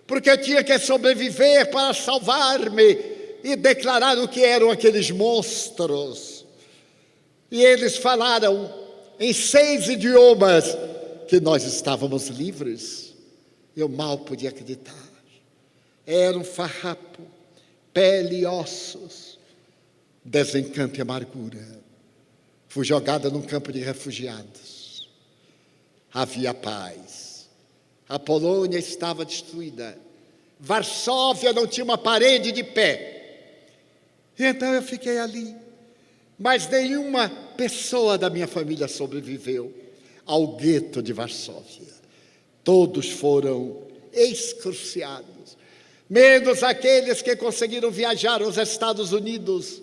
Speaker 2: porque eu tinha que sobreviver para salvar-me e declarar o que eram aqueles monstros. E eles falaram em 6 idiomas que nós estávamos livres. Eu mal podia acreditar. Era um farrapo, pele e ossos, desencanto e amargura. Fui jogada num campo de refugiados. Havia paz. A Polônia estava destruída. Varsóvia não tinha uma parede de pé. E então eu fiquei ali. Mas nenhuma pessoa da minha família sobreviveu ao gueto de Varsóvia. Todos foram excruciados, menos aqueles que conseguiram viajar aos Estados Unidos.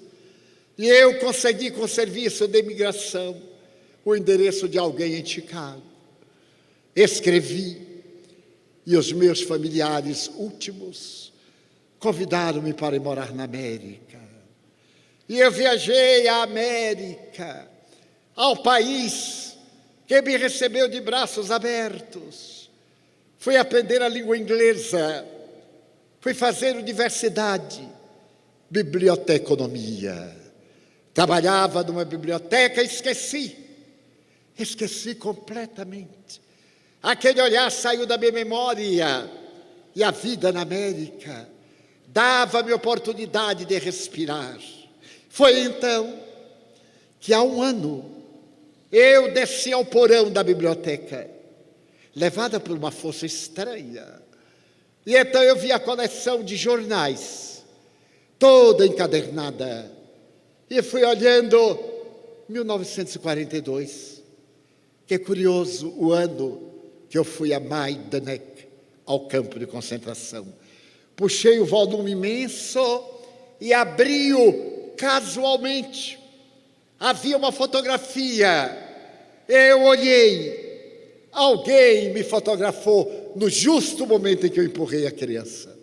Speaker 2: E eu consegui, com serviço de imigração, o endereço de alguém em Chicago. Escrevi, e os meus familiares últimos convidaram-me para ir morar na América. E eu viajei à América, ao país que me recebeu de braços abertos. Fui aprender a língua inglesa, fui fazer universidade, biblioteconomia. Trabalhava numa biblioteca e esqueci completamente. Aquele olhar saiu da minha memória e a vida na América dava-me oportunidade de respirar. Foi então que há 1 ano eu desci ao porão da biblioteca, levada por uma força estranha. E então eu vi a coleção de jornais, toda encadernada, e fui olhando 1942, que é curioso o ano que eu fui a Majdanek, ao campo de concentração. Puxei o volume imenso e abri-o casualmente. Havia uma fotografia. Eu olhei. Alguém me fotografou no justo momento em que eu empurrei a criança.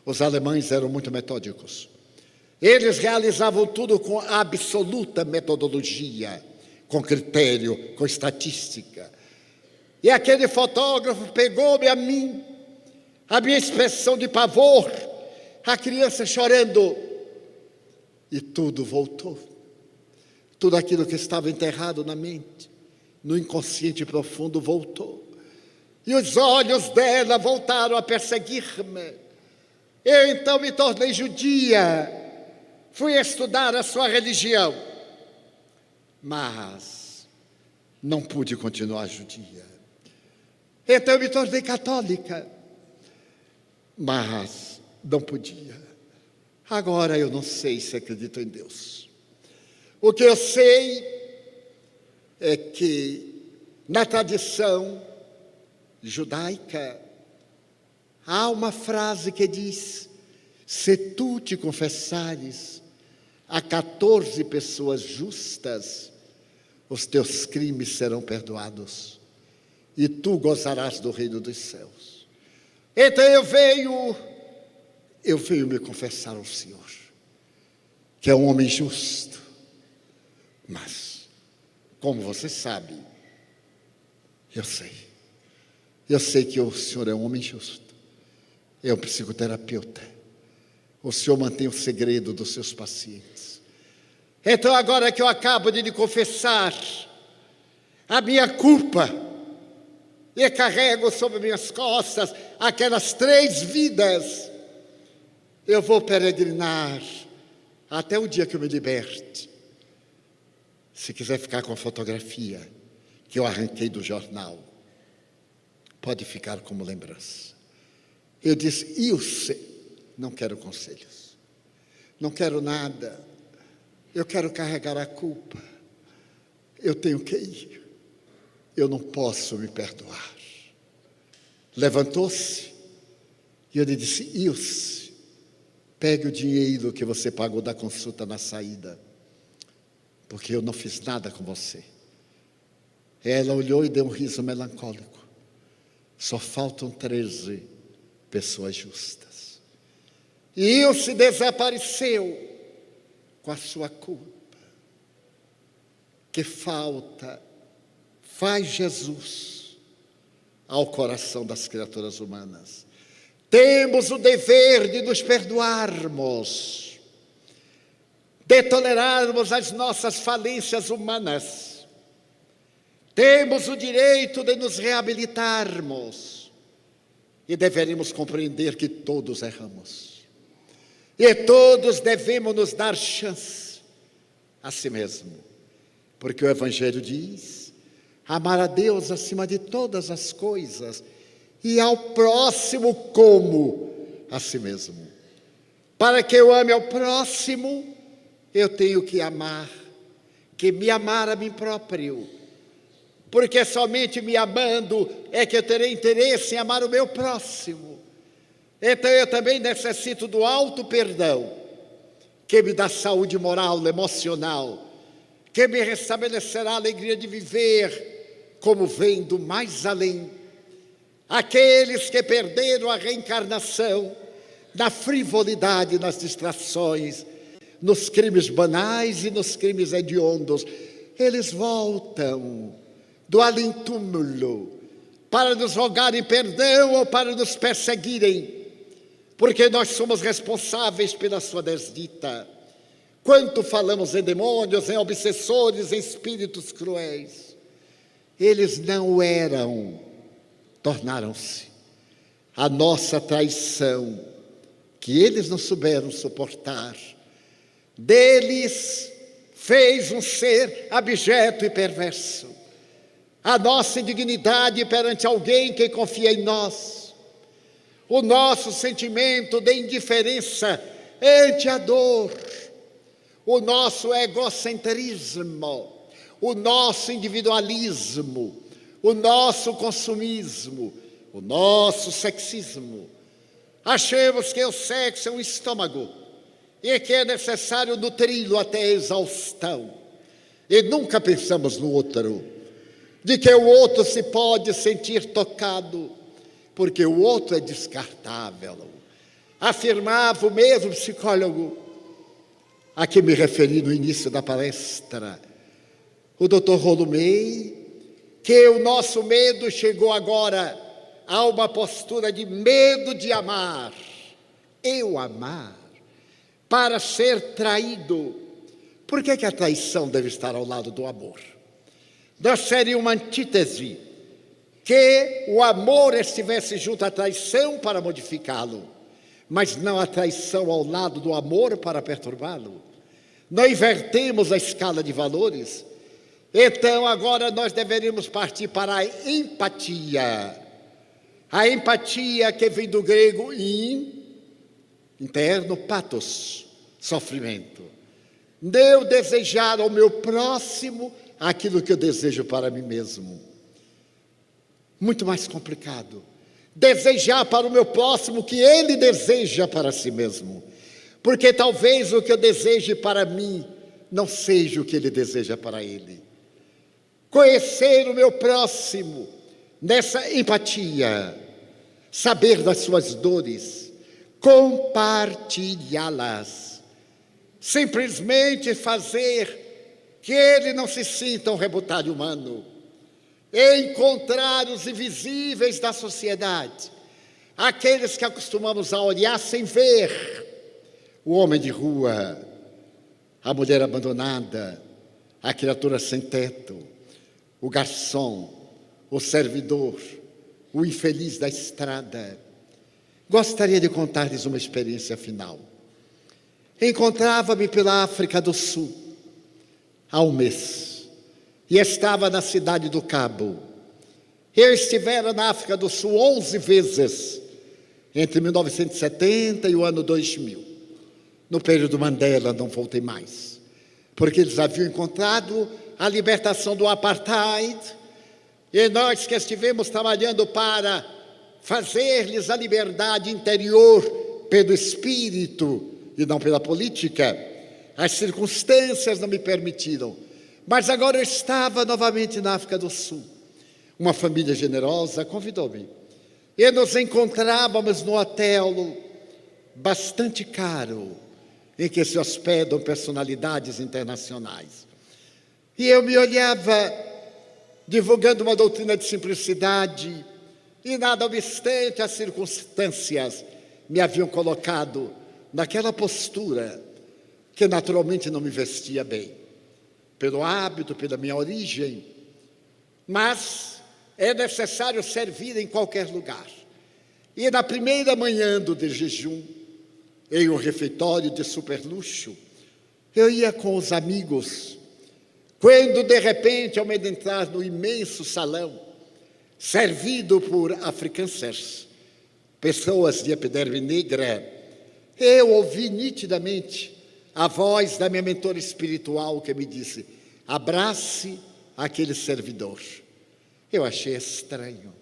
Speaker 2: Os alemães eram muito metódicos. Eles realizavam tudo com absoluta metodologia, com critério, com estatística. E aquele fotógrafo pegou-me a mim, a minha expressão de pavor, a criança chorando, e tudo voltou. Tudo aquilo que estava enterrado na mente, no inconsciente profundo, voltou. E os olhos dela voltaram a perseguir-me. Eu então me tornei judia, fui estudar a sua religião, mas não pude continuar judia. Então eu me tornei católica, mas não podia. Agora eu não sei se acredito em Deus. O que eu sei é que na tradição judaica há uma frase que diz: se tu te confessares a 14 pessoas justas, os teus crimes serão perdoados e tu gozarás do reino dos céus. Então eu venho me confessar ao Senhor, que é um homem justo. Mas, como você sabe, eu sei que o Senhor é um homem justo, é um psicoterapeuta. O Senhor mantém o segredo dos seus pacientes. Então agora que eu acabo de lhe confessar a minha culpa, e carrego sobre minhas costas aquelas 3 vidas, eu vou peregrinar até o dia que eu me liberte. Se quiser ficar com a fotografia que eu arranquei do jornal, pode ficar como lembrança. Eu disse: Ilse, não quero conselhos, não quero nada, eu quero carregar a culpa, eu tenho que ir, eu não posso me perdoar. Levantou-se e eu lhe disse: Ilse, pegue o dinheiro que você pagou da consulta na saída, porque eu não fiz nada com você. Ela olhou e deu um riso melancólico. Só faltam 13 pessoas justas. E Ilse desapareceu com a sua culpa. Que falta faz Jesus ao coração das criaturas humanas? Temos o dever de nos perdoarmos, de tolerarmos as nossas falências humanas. Temos o direito de nos reabilitarmos e deveremos compreender que todos erramos. E todos devemos nos dar chance a si mesmo, porque o Evangelho diz: amar a Deus acima de todas as coisas e ao próximo como a si mesmo. Para que eu ame ao próximo, eu tenho que me amar a mim próprio. Porque somente me amando é que eu terei interesse em amar o meu próximo. Então eu também necessito do auto-perdão, que me dá saúde moral, emocional, que me restabelecerá a alegria de viver como vem do mais além. Aqueles que perderam a reencarnação na frivolidade, nas distrações, nos crimes banais e nos crimes hediondos, eles voltam do além-túmulo para nos rogarem perdão ou para nos perseguirem, porque nós somos responsáveis pela sua desdita. Quanto falamos em demônios, em obsessores, em espíritos cruéis. Eles não eram, tornaram-se. A nossa traição, que eles não souberam suportar, deles fez um ser abjeto e perverso. A nossa indignidade perante alguém que confia em nós, o nosso sentimento de indiferença ante a dor, o nosso egocentrismo, o nosso individualismo, o nosso consumismo, o nosso sexismo. Achamos que o sexo é um estômago e que é necessário nutri-lo até a exaustão. E nunca pensamos no outro, de que o outro se pode sentir tocado, porque o outro é descartável. Afirmava o mesmo psicólogo a que me referi no início da palestra, o Dr. Rolumei, que o nosso medo chegou agora a uma postura de medo de amar. Eu amar para ser traído. Por que a traição deve estar ao lado do amor? Não seria uma antítese que o amor estivesse junto à traição para modificá-lo, mas não a traição ao lado do amor para perturbá-lo? Não invertemos a escala de valores? Então agora nós deveríamos partir para a empatia. A empatia que vem do grego interno, patos, sofrimento. Eu desejar ao meu próximo aquilo que eu desejo para mim mesmo. Muito mais complicado. Desejar para o meu próximo o que ele deseja para si mesmo. Porque talvez o que eu deseje para mim não seja o que ele deseja para ele. Conhecer o meu próximo nessa empatia, saber das suas dores, compartilhá-las, simplesmente fazer que ele não se sinta um rebutalho humano, encontrar os invisíveis da sociedade, aqueles que acostumamos a olhar sem ver, o homem de rua, a mulher abandonada, a criatura sem teto, o garçom, o servidor, o infeliz da estrada. Gostaria de contar-lhes uma experiência final. Encontrava-me pela África do Sul há um mês e estava na cidade do Cabo. Eu estivera na África do Sul 11 vezes entre 1970 e o ano 2000. No período Mandela não voltei mais, porque eles haviam encontrado a libertação do apartheid, e nós que estivemos trabalhando para fazer-lhes a liberdade interior pelo espírito e não pela política, as circunstâncias não me permitiram. Mas agora eu estava novamente na África do Sul. Uma família generosa convidou-me. E nos encontrávamos no hotel bastante caro, em que se hospedam personalidades internacionais. E eu me olhava divulgando uma doutrina de simplicidade, e nada obstante as circunstâncias me haviam colocado naquela postura que naturalmente não me vestia bem, pelo hábito, pela minha origem, mas é necessário servir em qualquer lugar. E na primeira manhã do jejum, em um refeitório de superluxo, eu ia com os amigos, quando de repente, ao me adentrar no imenso salão, servido por africanos, pessoas de epiderme negra, eu ouvi nitidamente a voz da minha mentora espiritual que me disse: abrace aquele servidor. Eu achei estranho.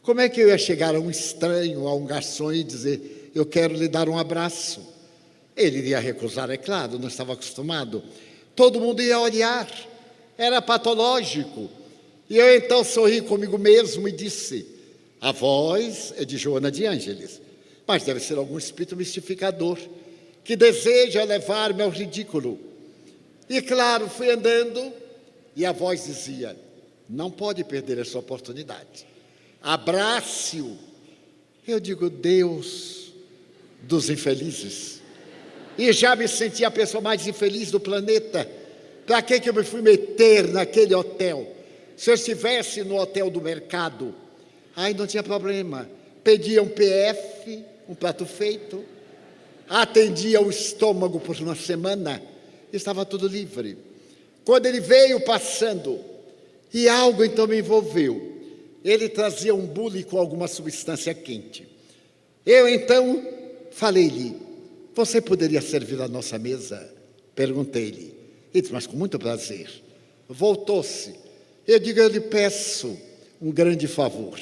Speaker 2: Como é que eu ia chegar a um estranho, a um garçom e dizer: eu quero lhe dar um abraço? Ele iria recusar, é claro, não estava acostumado. Todo mundo ia olhar, era patológico. E eu então sorri comigo mesmo e disse: a voz é de Joana de Ângeles, mas deve ser algum espírito mistificador que deseja levar-me ao ridículo. E claro, fui andando e a voz dizia: não pode perder essa oportunidade, abrace-o. Eu digo: Deus dos infelizes, e já me senti a pessoa mais infeliz do planeta. Para que eu me fui meter naquele hotel? Se eu estivesse no hotel do mercado, aí não tinha problema, pedia um PF, um prato feito, atendia o estômago por uma semana, estava tudo livre. Quando ele veio passando, e algo então me envolveu, ele trazia um bule com alguma substância quente. Eu então falei-lhe: você poderia servir a nossa mesa? Perguntei-lhe. Ele disse: mas com muito prazer. Voltou-se. Eu digo: eu lhe peço um grande favor,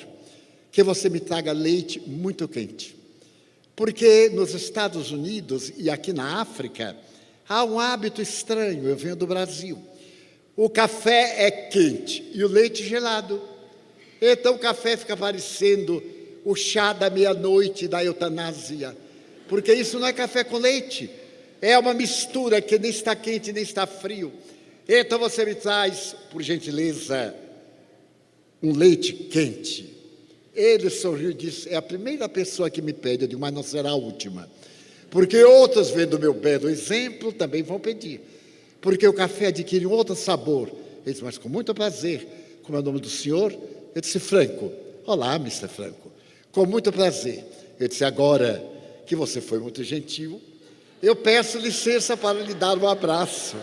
Speaker 2: que você me traga leite muito quente, Porque nos Estados Unidos e aqui na África, há um hábito estranho, eu venho do Brasil. O café é quente e o leite gelado. Então o café fica parecendo o chá da meia-noite da eutanásia. Porque isso não é café com leite, é uma mistura que nem está quente nem está frio. Então você me traz, por gentileza, um leite quente. Ele sorriu e disse, é a primeira pessoa que me pede, eu digo, mas não será a última. Porque outros, vendo o meu belo exemplo, também vão pedir. Porque o café adquire um outro sabor. Ele disse, mas com muito prazer, como é o nome do senhor? Eu disse, Franco. Olá, Mr. Franco. Com muito prazer. Eu disse, agora que você foi muito gentil, eu peço licença para lhe dar um abraço.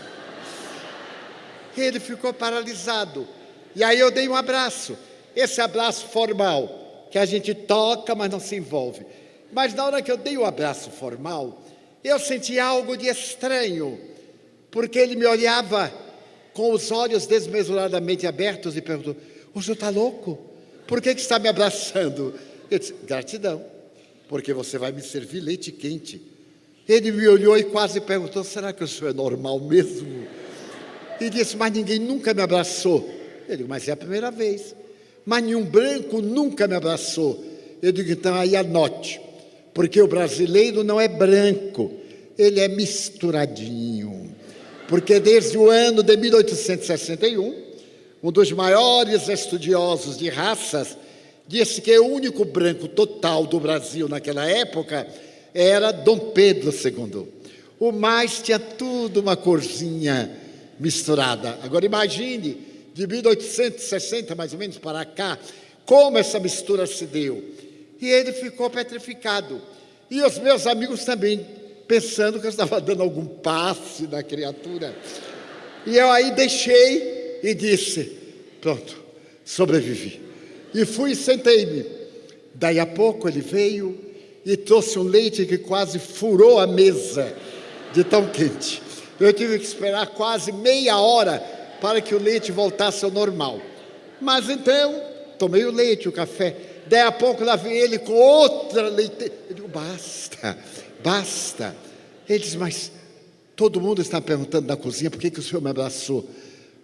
Speaker 2: Ele ficou paralisado. E aí eu dei um abraço. Esse abraço formal, que a gente toca, mas não se envolve. Mas na hora que eu dei o abraço formal, eu senti algo de estranho, porque ele me olhava com os olhos desmesuradamente abertos e perguntou, o senhor está louco? Por que está me abraçando? Eu disse, gratidão, porque você vai me servir leite quente. Ele me olhou e quase perguntou, será que o senhor é normal mesmo? E disse, mas ninguém nunca me abraçou. Eu digo, mas é a primeira vez. Mas nenhum branco nunca me abraçou. Eu digo, então aí anote, porque o brasileiro não é branco, ele é misturadinho. Porque desde o ano de 1861, um dos maiores estudiosos de raças disse que o único branco total do Brasil naquela época era Dom Pedro II. O mais tinha tudo uma corzinha misturada. Agora imagine, de 1860 mais ou menos para cá, como essa mistura se deu. E ele ficou petrificado. E os meus amigos também, pensando que eu estava dando algum passe na criatura. E eu aí deixei e disse, pronto, sobrevivi. E fui e sentei-me. Daí a pouco ele veio e trouxe um leite que quase furou a mesa de tão quente. Eu tive que esperar quase meia hora para que o leite voltasse ao normal. Mas então, tomei o leite, o café. Daí a pouco lá veio ele com outra leite. Eu digo, basta, basta. Ele disse, mas todo mundo está perguntando na cozinha, por que o senhor me abraçou?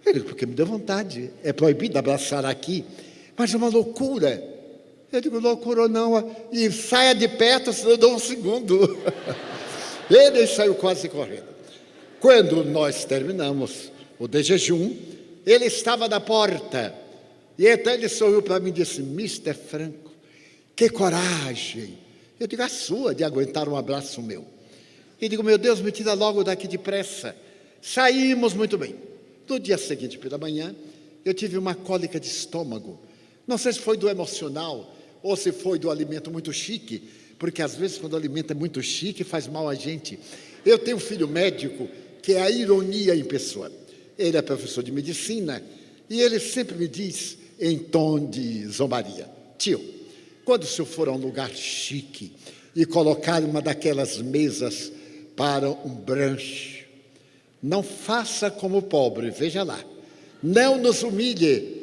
Speaker 2: Eu digo, porque me deu vontade. É proibido abraçar aqui. Mas é uma loucura. Eu digo, loucura ou não, e saia de perto, senão eu dou um segundo. Ele saiu quase correndo. Quando nós terminamos o de jejum, ele estava na porta. E então ele sorriu para mim e disse, Mr. Franco, que coragem. Eu digo, a sua de aguentar um abraço meu. E digo, meu Deus, me tira logo daqui depressa. Saímos muito bem. No dia seguinte, pela manhã, eu tive uma cólica de estômago. Não sei se foi do emocional ou se foi do alimento muito chique, porque às vezes quando o alimento é muito chique faz mal a gente. Eu tenho um filho médico que é a ironia em pessoa. Ele é professor de medicina e ele sempre me diz, em tom de zombaria, tio, quando o senhor for a um lugar chique e colocar uma daquelas mesas para um brunch, não faça como o pobre, veja lá, não nos humilhe.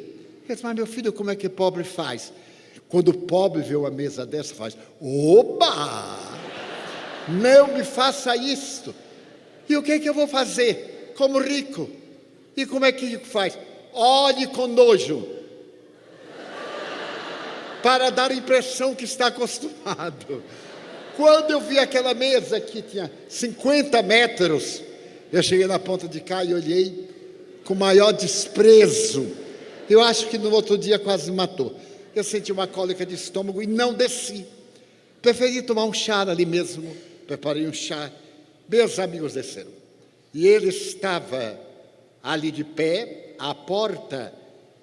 Speaker 2: Eu disse, mas meu filho, como é que o pobre faz? Quando o pobre vê uma mesa dessa, faz, oba, não me faça isto. E o que é que eu vou fazer como rico? E como é que rico faz? Olhe com nojo, para dar a impressão que está acostumado. Quando eu vi aquela mesa que tinha 50 metros, eu cheguei na ponta de cá e olhei com maior desprezo. Eu acho que no outro dia quase me matou. Eu senti uma cólica de estômago e não desci. Preferi tomar um chá ali mesmo. Preparei um chá. Meus amigos desceram. E ele estava ali de pé, à porta,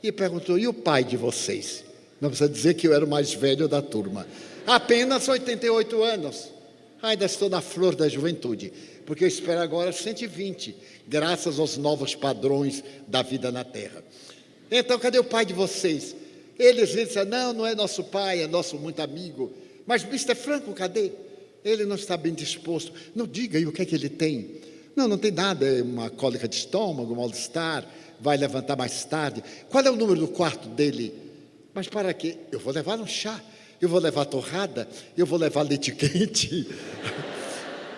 Speaker 2: e perguntou, e o pai de vocês? Não precisa dizer que eu era o mais velho da turma. Apenas 88 anos. Ainda estou na flor da juventude, porque eu espero agora 120, graças aos novos padrões da vida na Terra. Então, cadê o pai de vocês? Eles disseram, não, não é nosso pai, é nosso muito amigo. Mas Mr. Franco, cadê? Ele não está bem disposto. Não diga aí o que é que ele tem. Não, não tem nada, é uma cólica de estômago, um mal-estar, vai levantar mais tarde. Qual é o número do quarto dele? Mas para quê? Eu vou levar um chá. eu vou levar torrada, eu vou levar leite quente.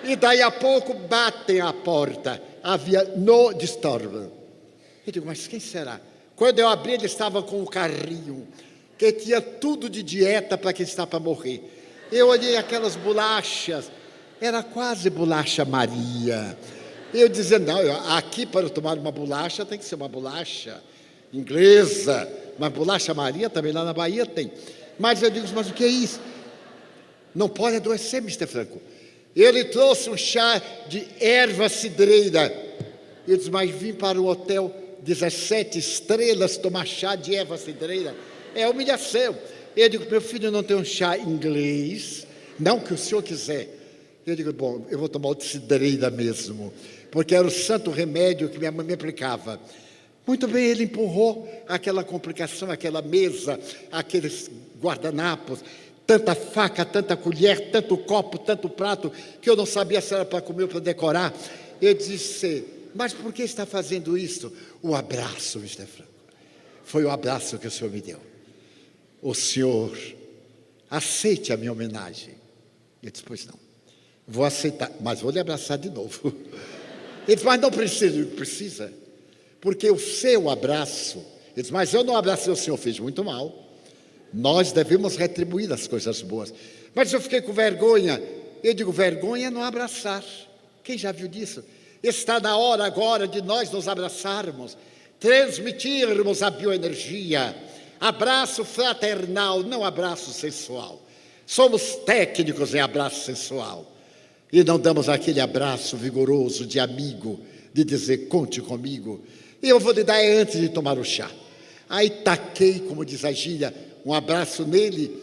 Speaker 2: E daí a pouco batem a porta. Havia no disturbo. Eu digo, mas quem será? Quando eu abri, ele estava com o carrinho, que tinha tudo de dieta para quem está para morrer. Eu olhei aquelas bolachas, era quase bolacha Maria. Eu dizia, não, aqui para eu tomar uma bolacha tem que ser uma bolacha inglesa, mas bolacha Maria também lá na Bahia tem. Mas eu digo, mas o que é isso? Não pode adoecer, Mr. Franco. Ele trouxe um chá de erva cidreira. Eu disse, mas vim para o hotel 17 estrelas tomar chá de erva cidreira. É humilhação. Eu digo, meu filho não tem um chá inglês, não que o senhor quiser. Eu digo, bom, eu vou tomar o de cidreira mesmo, porque era o santo remédio que minha mãe me aplicava. Muito bem, ele empurrou aquela complicação, aquela mesa, aqueles guardanapos, tanta faca, tanta colher, tanto copo, tanto prato, que eu não sabia se era para comer ou para decorar. Eu disse, mas por que está fazendo isso? O abraço, Mr. Franco. Foi o abraço que o senhor me deu. O senhor aceite a minha homenagem. Eu disse, pois não. Vou aceitar, mas vou lhe abraçar de novo. Ele disse, mas não precisa. Porque o seu abraço... Ele disse, mas eu não abracei o senhor, fez muito mal. Nós devemos retribuir as coisas boas. Mas eu fiquei com vergonha. Eu digo, vergonha é não abraçar. Quem já viu disso? Está na hora agora de nós nos abraçarmos, transmitirmos a bioenergia. Abraço fraternal, não abraço sensual. Somos técnicos em abraço sensual. E não damos aquele abraço vigoroso de amigo, de dizer, conte comigo. E eu vou lhe dar antes de tomar o chá. Aí taquei, como diz a gíria, um abraço nele,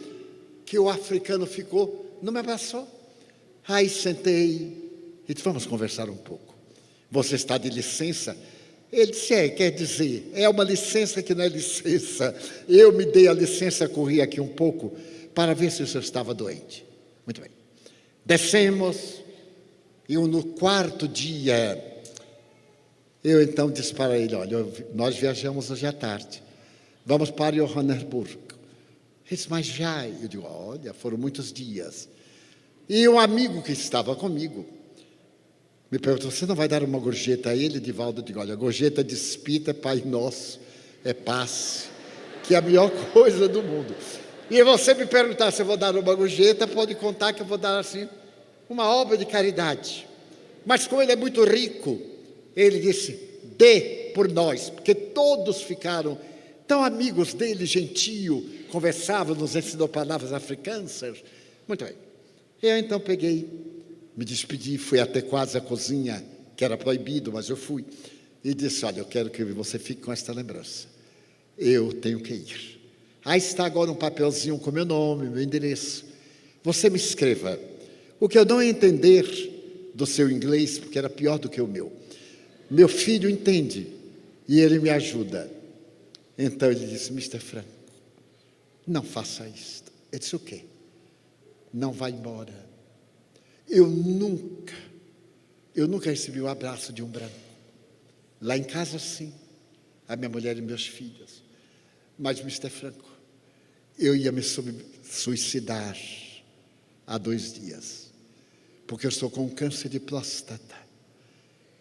Speaker 2: que o africano ficou, não me abraçou. Aí sentei e disse, vamos conversar um pouco. Você está de licença? Ele disse, quer dizer, é uma licença que não é licença. Eu me dei a licença, corri aqui um pouco, para ver se o senhor estava doente. Muito bem. Descemos, e no quarto dia, eu então disse para ele, olha, nós viajamos hoje à tarde, vamos para Johannesburgo. Ele disse, mas já? Eu digo, olha, foram muitos dias. E um amigo que estava comigo me perguntou, você não vai dar uma gorjeta a ele, Divaldo? Eu digo, olha, gorjeta de espírito é Pai Nosso, é paz, que é a melhor coisa do mundo. E você me perguntar se eu vou dar uma gorjeta, pode contar que eu vou dar assim, uma obra de caridade. Mas como ele é muito rico, ele disse, dê por nós, porque todos ficaram tão amigos dele, gentio, conversavam, nos ensinou palavras africanas. Muito bem. Eu então peguei, me despedi, fui até quase a cozinha, que era proibido, mas eu fui. E disse, olha, eu quero que você fique com esta lembrança. Eu tenho que ir. Aí está agora um papelzinho com meu nome, meu endereço. Você me escreva. O que eu não entender do seu inglês, porque era pior do que o meu filho entende e ele me ajuda. Então ele disse, Mr. Franco, não faça isto. Eu disse, o quê? Não vá embora. Eu nunca recebi o abraço de um branco. Lá em casa, sim, a minha mulher e meus filhos. Mas, Mr. Franco, eu ia me suicidar há 2 dias, porque eu estou com um câncer de próstata.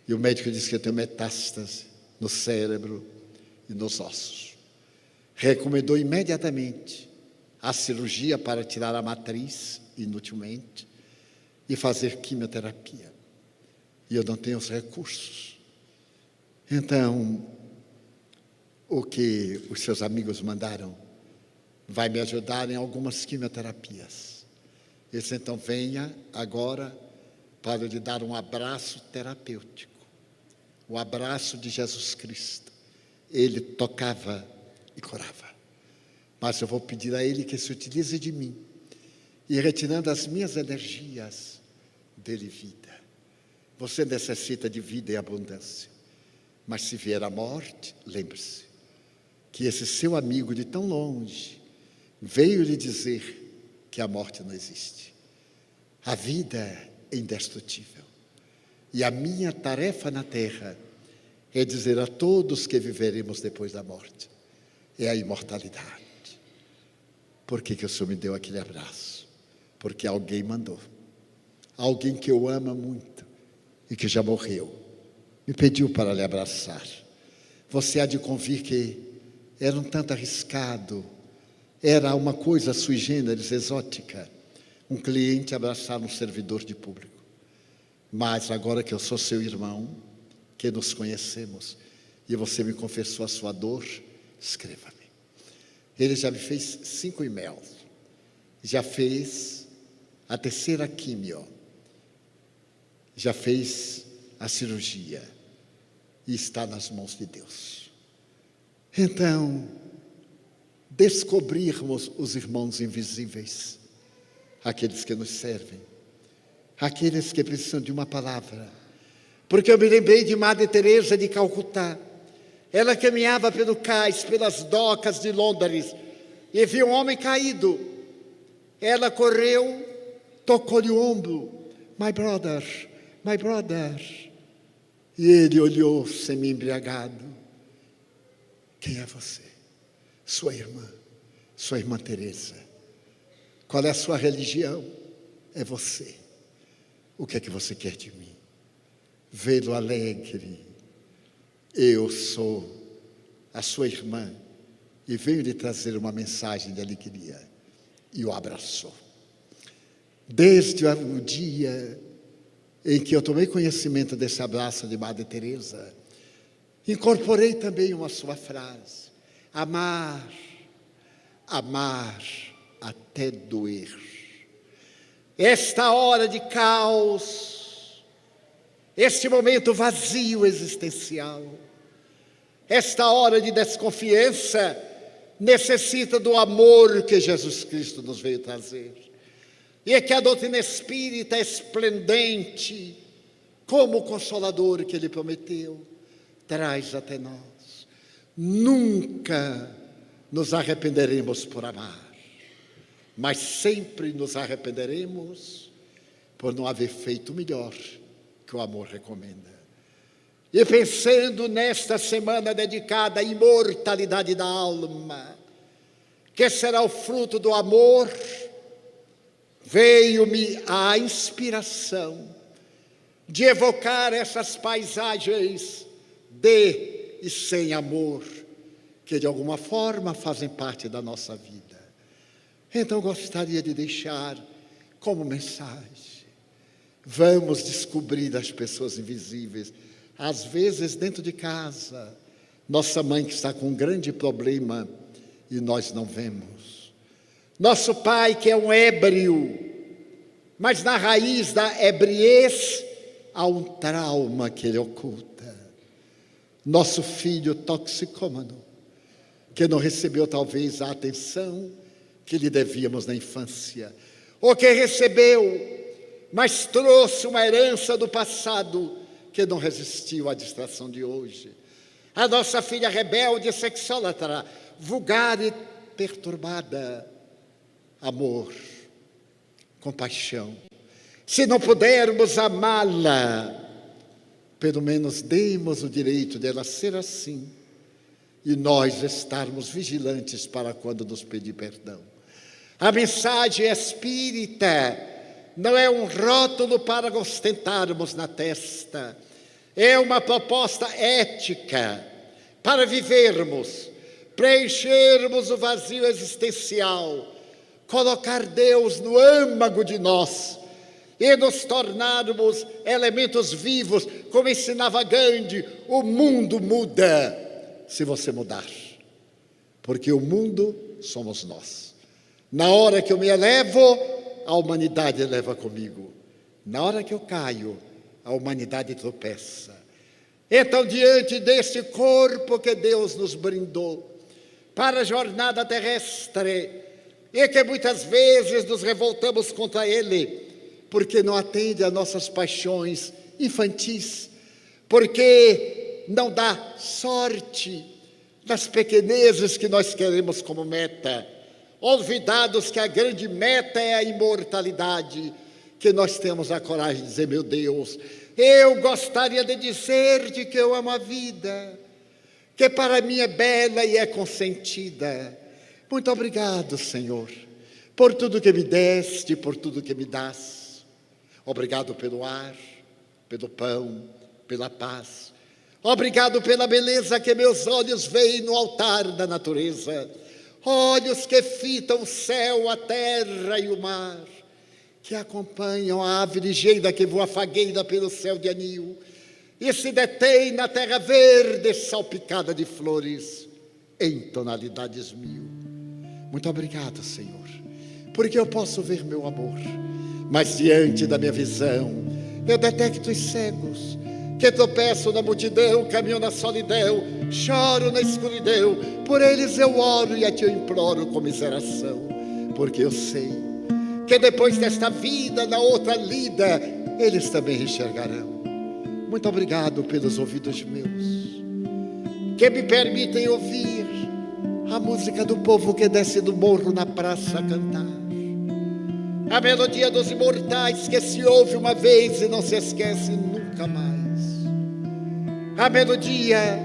Speaker 2: E o médico disse que eu tenho metástase no cérebro e nos ossos. Recomendou imediatamente a cirurgia para tirar a matriz, inutilmente, e fazer quimioterapia. E eu não tenho os recursos. Então, o que os seus amigos mandaram vai me ajudar em algumas quimioterapias. Eles então venha agora para lhe dar um abraço terapêutico, o abraço de Jesus Cristo. Ele tocava e curava. Mas eu vou pedir a ele que se utilize de mim e retirando as minhas energias, dele vida. Você necessita de vida e abundância. Mas se vier a morte, lembre-se que esse seu amigo de tão longe veio lhe dizer que a morte não existe. A vida é indestrutível. E a minha tarefa na terra é dizer a todos que viveremos depois da morte, é a imortalidade. Por que o Senhor me deu aquele abraço? Porque alguém mandou. Alguém que eu amo muito e que já morreu, me pediu para lhe abraçar. Você há de convir que era um tanto arriscado, era uma coisa sui generis, exótica, um cliente abraçar um servidor de público. Mas agora que eu sou seu irmão, que nos conhecemos, e você me confessou a sua dor, escreva-me. Ele já me fez 5 e-mails, já fez a 3ª químio, já fez a cirurgia e está nas mãos de Deus. Então, descobrirmos os irmãos invisíveis, aqueles que nos servem, aqueles que precisam de uma palavra. Porque eu me lembrei de Madre Teresa de Calcutá. Ela caminhava pelo cais, pelas docas de Londres, e viu um homem caído. Ela correu, tocou-lhe o ombro. My brother, my brother. E ele olhou semi-embriagado. Quem é você? Sua irmã Teresa. Qual é a sua religião? É você. O que é que você quer de mim? Vê-lo alegre. Eu sou a sua irmã e venho lhe trazer uma mensagem de alegria. E o abraçou. Desde o dia em que eu tomei conhecimento desse abraço de Madre Teresa, incorporei também uma sua frase: amar, amar até doer. Esta hora de caos, este momento vazio existencial, esta hora de desconfiança, necessita do amor que Jesus Cristo nos veio trazer. E é que a doutrina espírita é esplendente, como o Consolador que Ele prometeu, traz até nós. Nunca nos arrependeremos por amar, mas sempre nos arrependeremos por não haver feito o melhor que o amor recomenda. E pensando nesta semana dedicada à imortalidade da alma, que será o fruto do amor, veio-me a inspiração de evocar essas paisagens de e sem amor, que de alguma forma fazem parte da nossa vida. Então gostaria de deixar como mensagem: vamos descobrir as pessoas invisíveis. Às vezes dentro de casa, nossa mãe que está com um grande problema e nós não vemos. Nosso pai que é um ébrio, mas na raiz da ebriez há um trauma que ele oculta. Nosso filho toxicômano, que não recebeu talvez a atenção que lhe devíamos na infância, ou que recebeu, mas trouxe uma herança do passado que não resistiu à distração de hoje. A nossa filha rebelde, sexólatra, vulgar e perturbada. Amor, compaixão. Se não pudermos amá-la, pelo menos demos o direito dela ser assim e nós estarmos vigilantes para quando nos pedir perdão. A mensagem espírita não é um rótulo para ostentarmos na testa, é uma proposta ética para vivermos, preenchermos o vazio existencial, colocar Deus no âmago de nós e nos tornarmos elementos vivos, como ensinava Gandhi: o mundo muda se você mudar, porque o mundo somos nós. Na hora que eu me elevo, a humanidade eleva comigo. Na hora que eu caio, a humanidade tropeça. Então, diante deste corpo que Deus nos brindou para a jornada terrestre, e que muitas vezes nos revoltamos contra ele, porque não atende a nossas paixões infantis, porque não dá sorte nas pequenezes que nós queremos como meta, olvidados que a grande meta é a imortalidade, que nós temos a coragem de dizer: meu Deus, eu gostaria de dizer-te que eu amo a vida, que para mim é bela e é consentida, Muito obrigado, Senhor, por tudo que me deste, por tudo que me dás. Obrigado pelo ar, pelo pão, pela paz. Obrigado pela beleza que meus olhos veem no altar da natureza. Olhos que fitam o céu, a terra e o mar, que acompanham a ave ligeira que voa fagueira pelo céu de anil e se detém na terra verde salpicada de flores em tonalidades mil. Muito obrigado, Senhor, porque eu posso ver meu amor, mas diante da minha visão eu detecto os cegos que tropeçam na multidão, caminham na solidão, choro na escuridão. Por eles eu oro e a ti eu imploro comiseração, porque eu sei que depois desta vida, na outra lida, eles também enxergarão. Muito obrigado pelos ouvidos meus, que me permitem ouvir a música do povo que desce do morro na praça a cantar, a melodia dos imortais que se ouve uma vez e não se esquece nunca mais, a melodia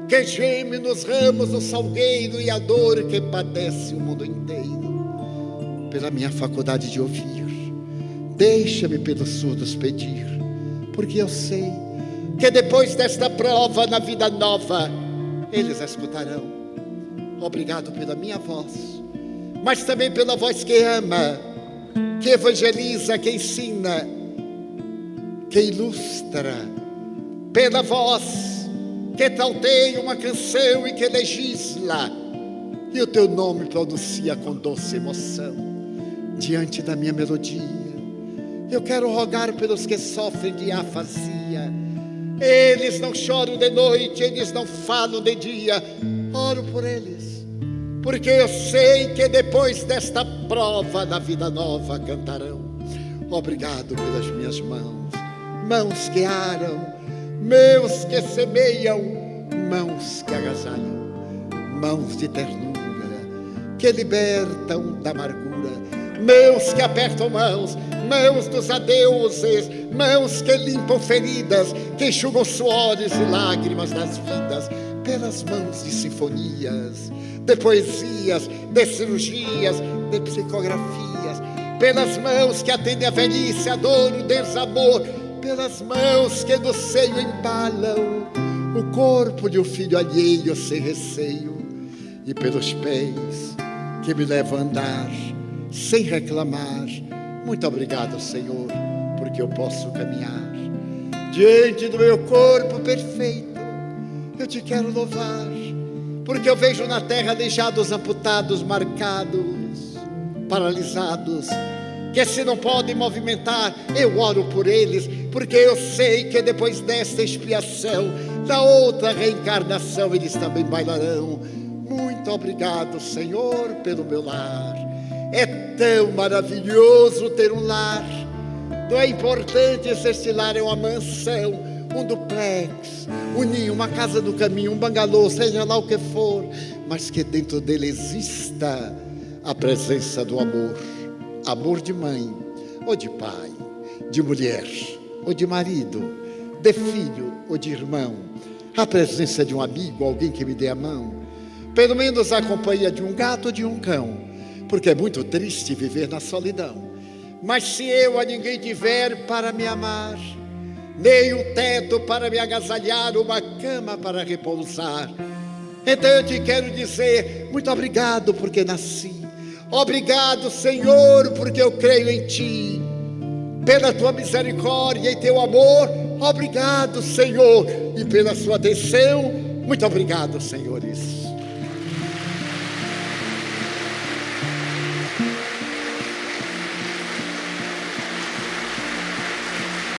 Speaker 2: que geme nos ramos do salgueiro e a dor que padece o mundo inteiro. Pela minha faculdade de ouvir, deixa-me pelos surdos pedir, porque eu sei que depois desta prova, na vida nova, eles a escutarão. Obrigado pela minha voz, mas também pela voz que ama, que evangeliza, que ensina, que ilustra, pela voz que trauteia uma canção e que legisla, e o teu nome pronuncia com doce emoção. Diante da minha melodia, eu quero rogar pelos que sofrem de afasia. Eles não choram de noite, eles não falam de dia. Oro por eles, porque eu sei que depois desta prova, na vida nova cantarão. Obrigado pelas minhas mãos, mãos que aram, mãos que semeiam, mãos que agasalham, mãos de ternura que libertam da amargura, mãos que apertam mãos, mãos dos adeuses, mãos que limpam feridas, que enxugam suores e lágrimas das vidas, pelas mãos de sinfonias, de poesias, de cirurgias, de psicografias, pelas mãos que atendem a velhice, a dor, o desamor, pelas mãos que no seio embalam o corpo de um filho alheio sem receio, e pelos pés que me levam a andar sem reclamar. Muito obrigado, Senhor, porque eu posso caminhar diante do meu corpo perfeito. Eu te quero louvar, porque eu vejo na terra aleijados, amputados, marcados, paralisados, que se não podem movimentar. Eu oro por eles, porque eu sei que depois desta expiação, da outra reencarnação, eles também bailarão. Muito obrigado, Senhor, pelo meu lar. É tão maravilhoso ter um lar. Não é importante se este lar é uma mansão, um duplex, um ninho, uma casa do caminho, um bangalô, seja lá o que for, mas que dentro dele exista a presença do amor. Amor de mãe, ou de pai, de mulher, ou de marido, de filho ou de irmão. A presença de um amigo, alguém que me dê a mão. Pelo menos a companhia de um gato ou de um cão, porque é muito triste viver na solidão. Mas se eu a ninguém tiver para me amar, nem um teto para me agasalhar, uma cama para repousar, então eu te quero dizer, muito obrigado porque nasci. Obrigado, Senhor, porque eu creio em Ti, pela Tua misericórdia e Teu amor. Obrigado, Senhor, e pela Sua atenção. Muito obrigado, senhores.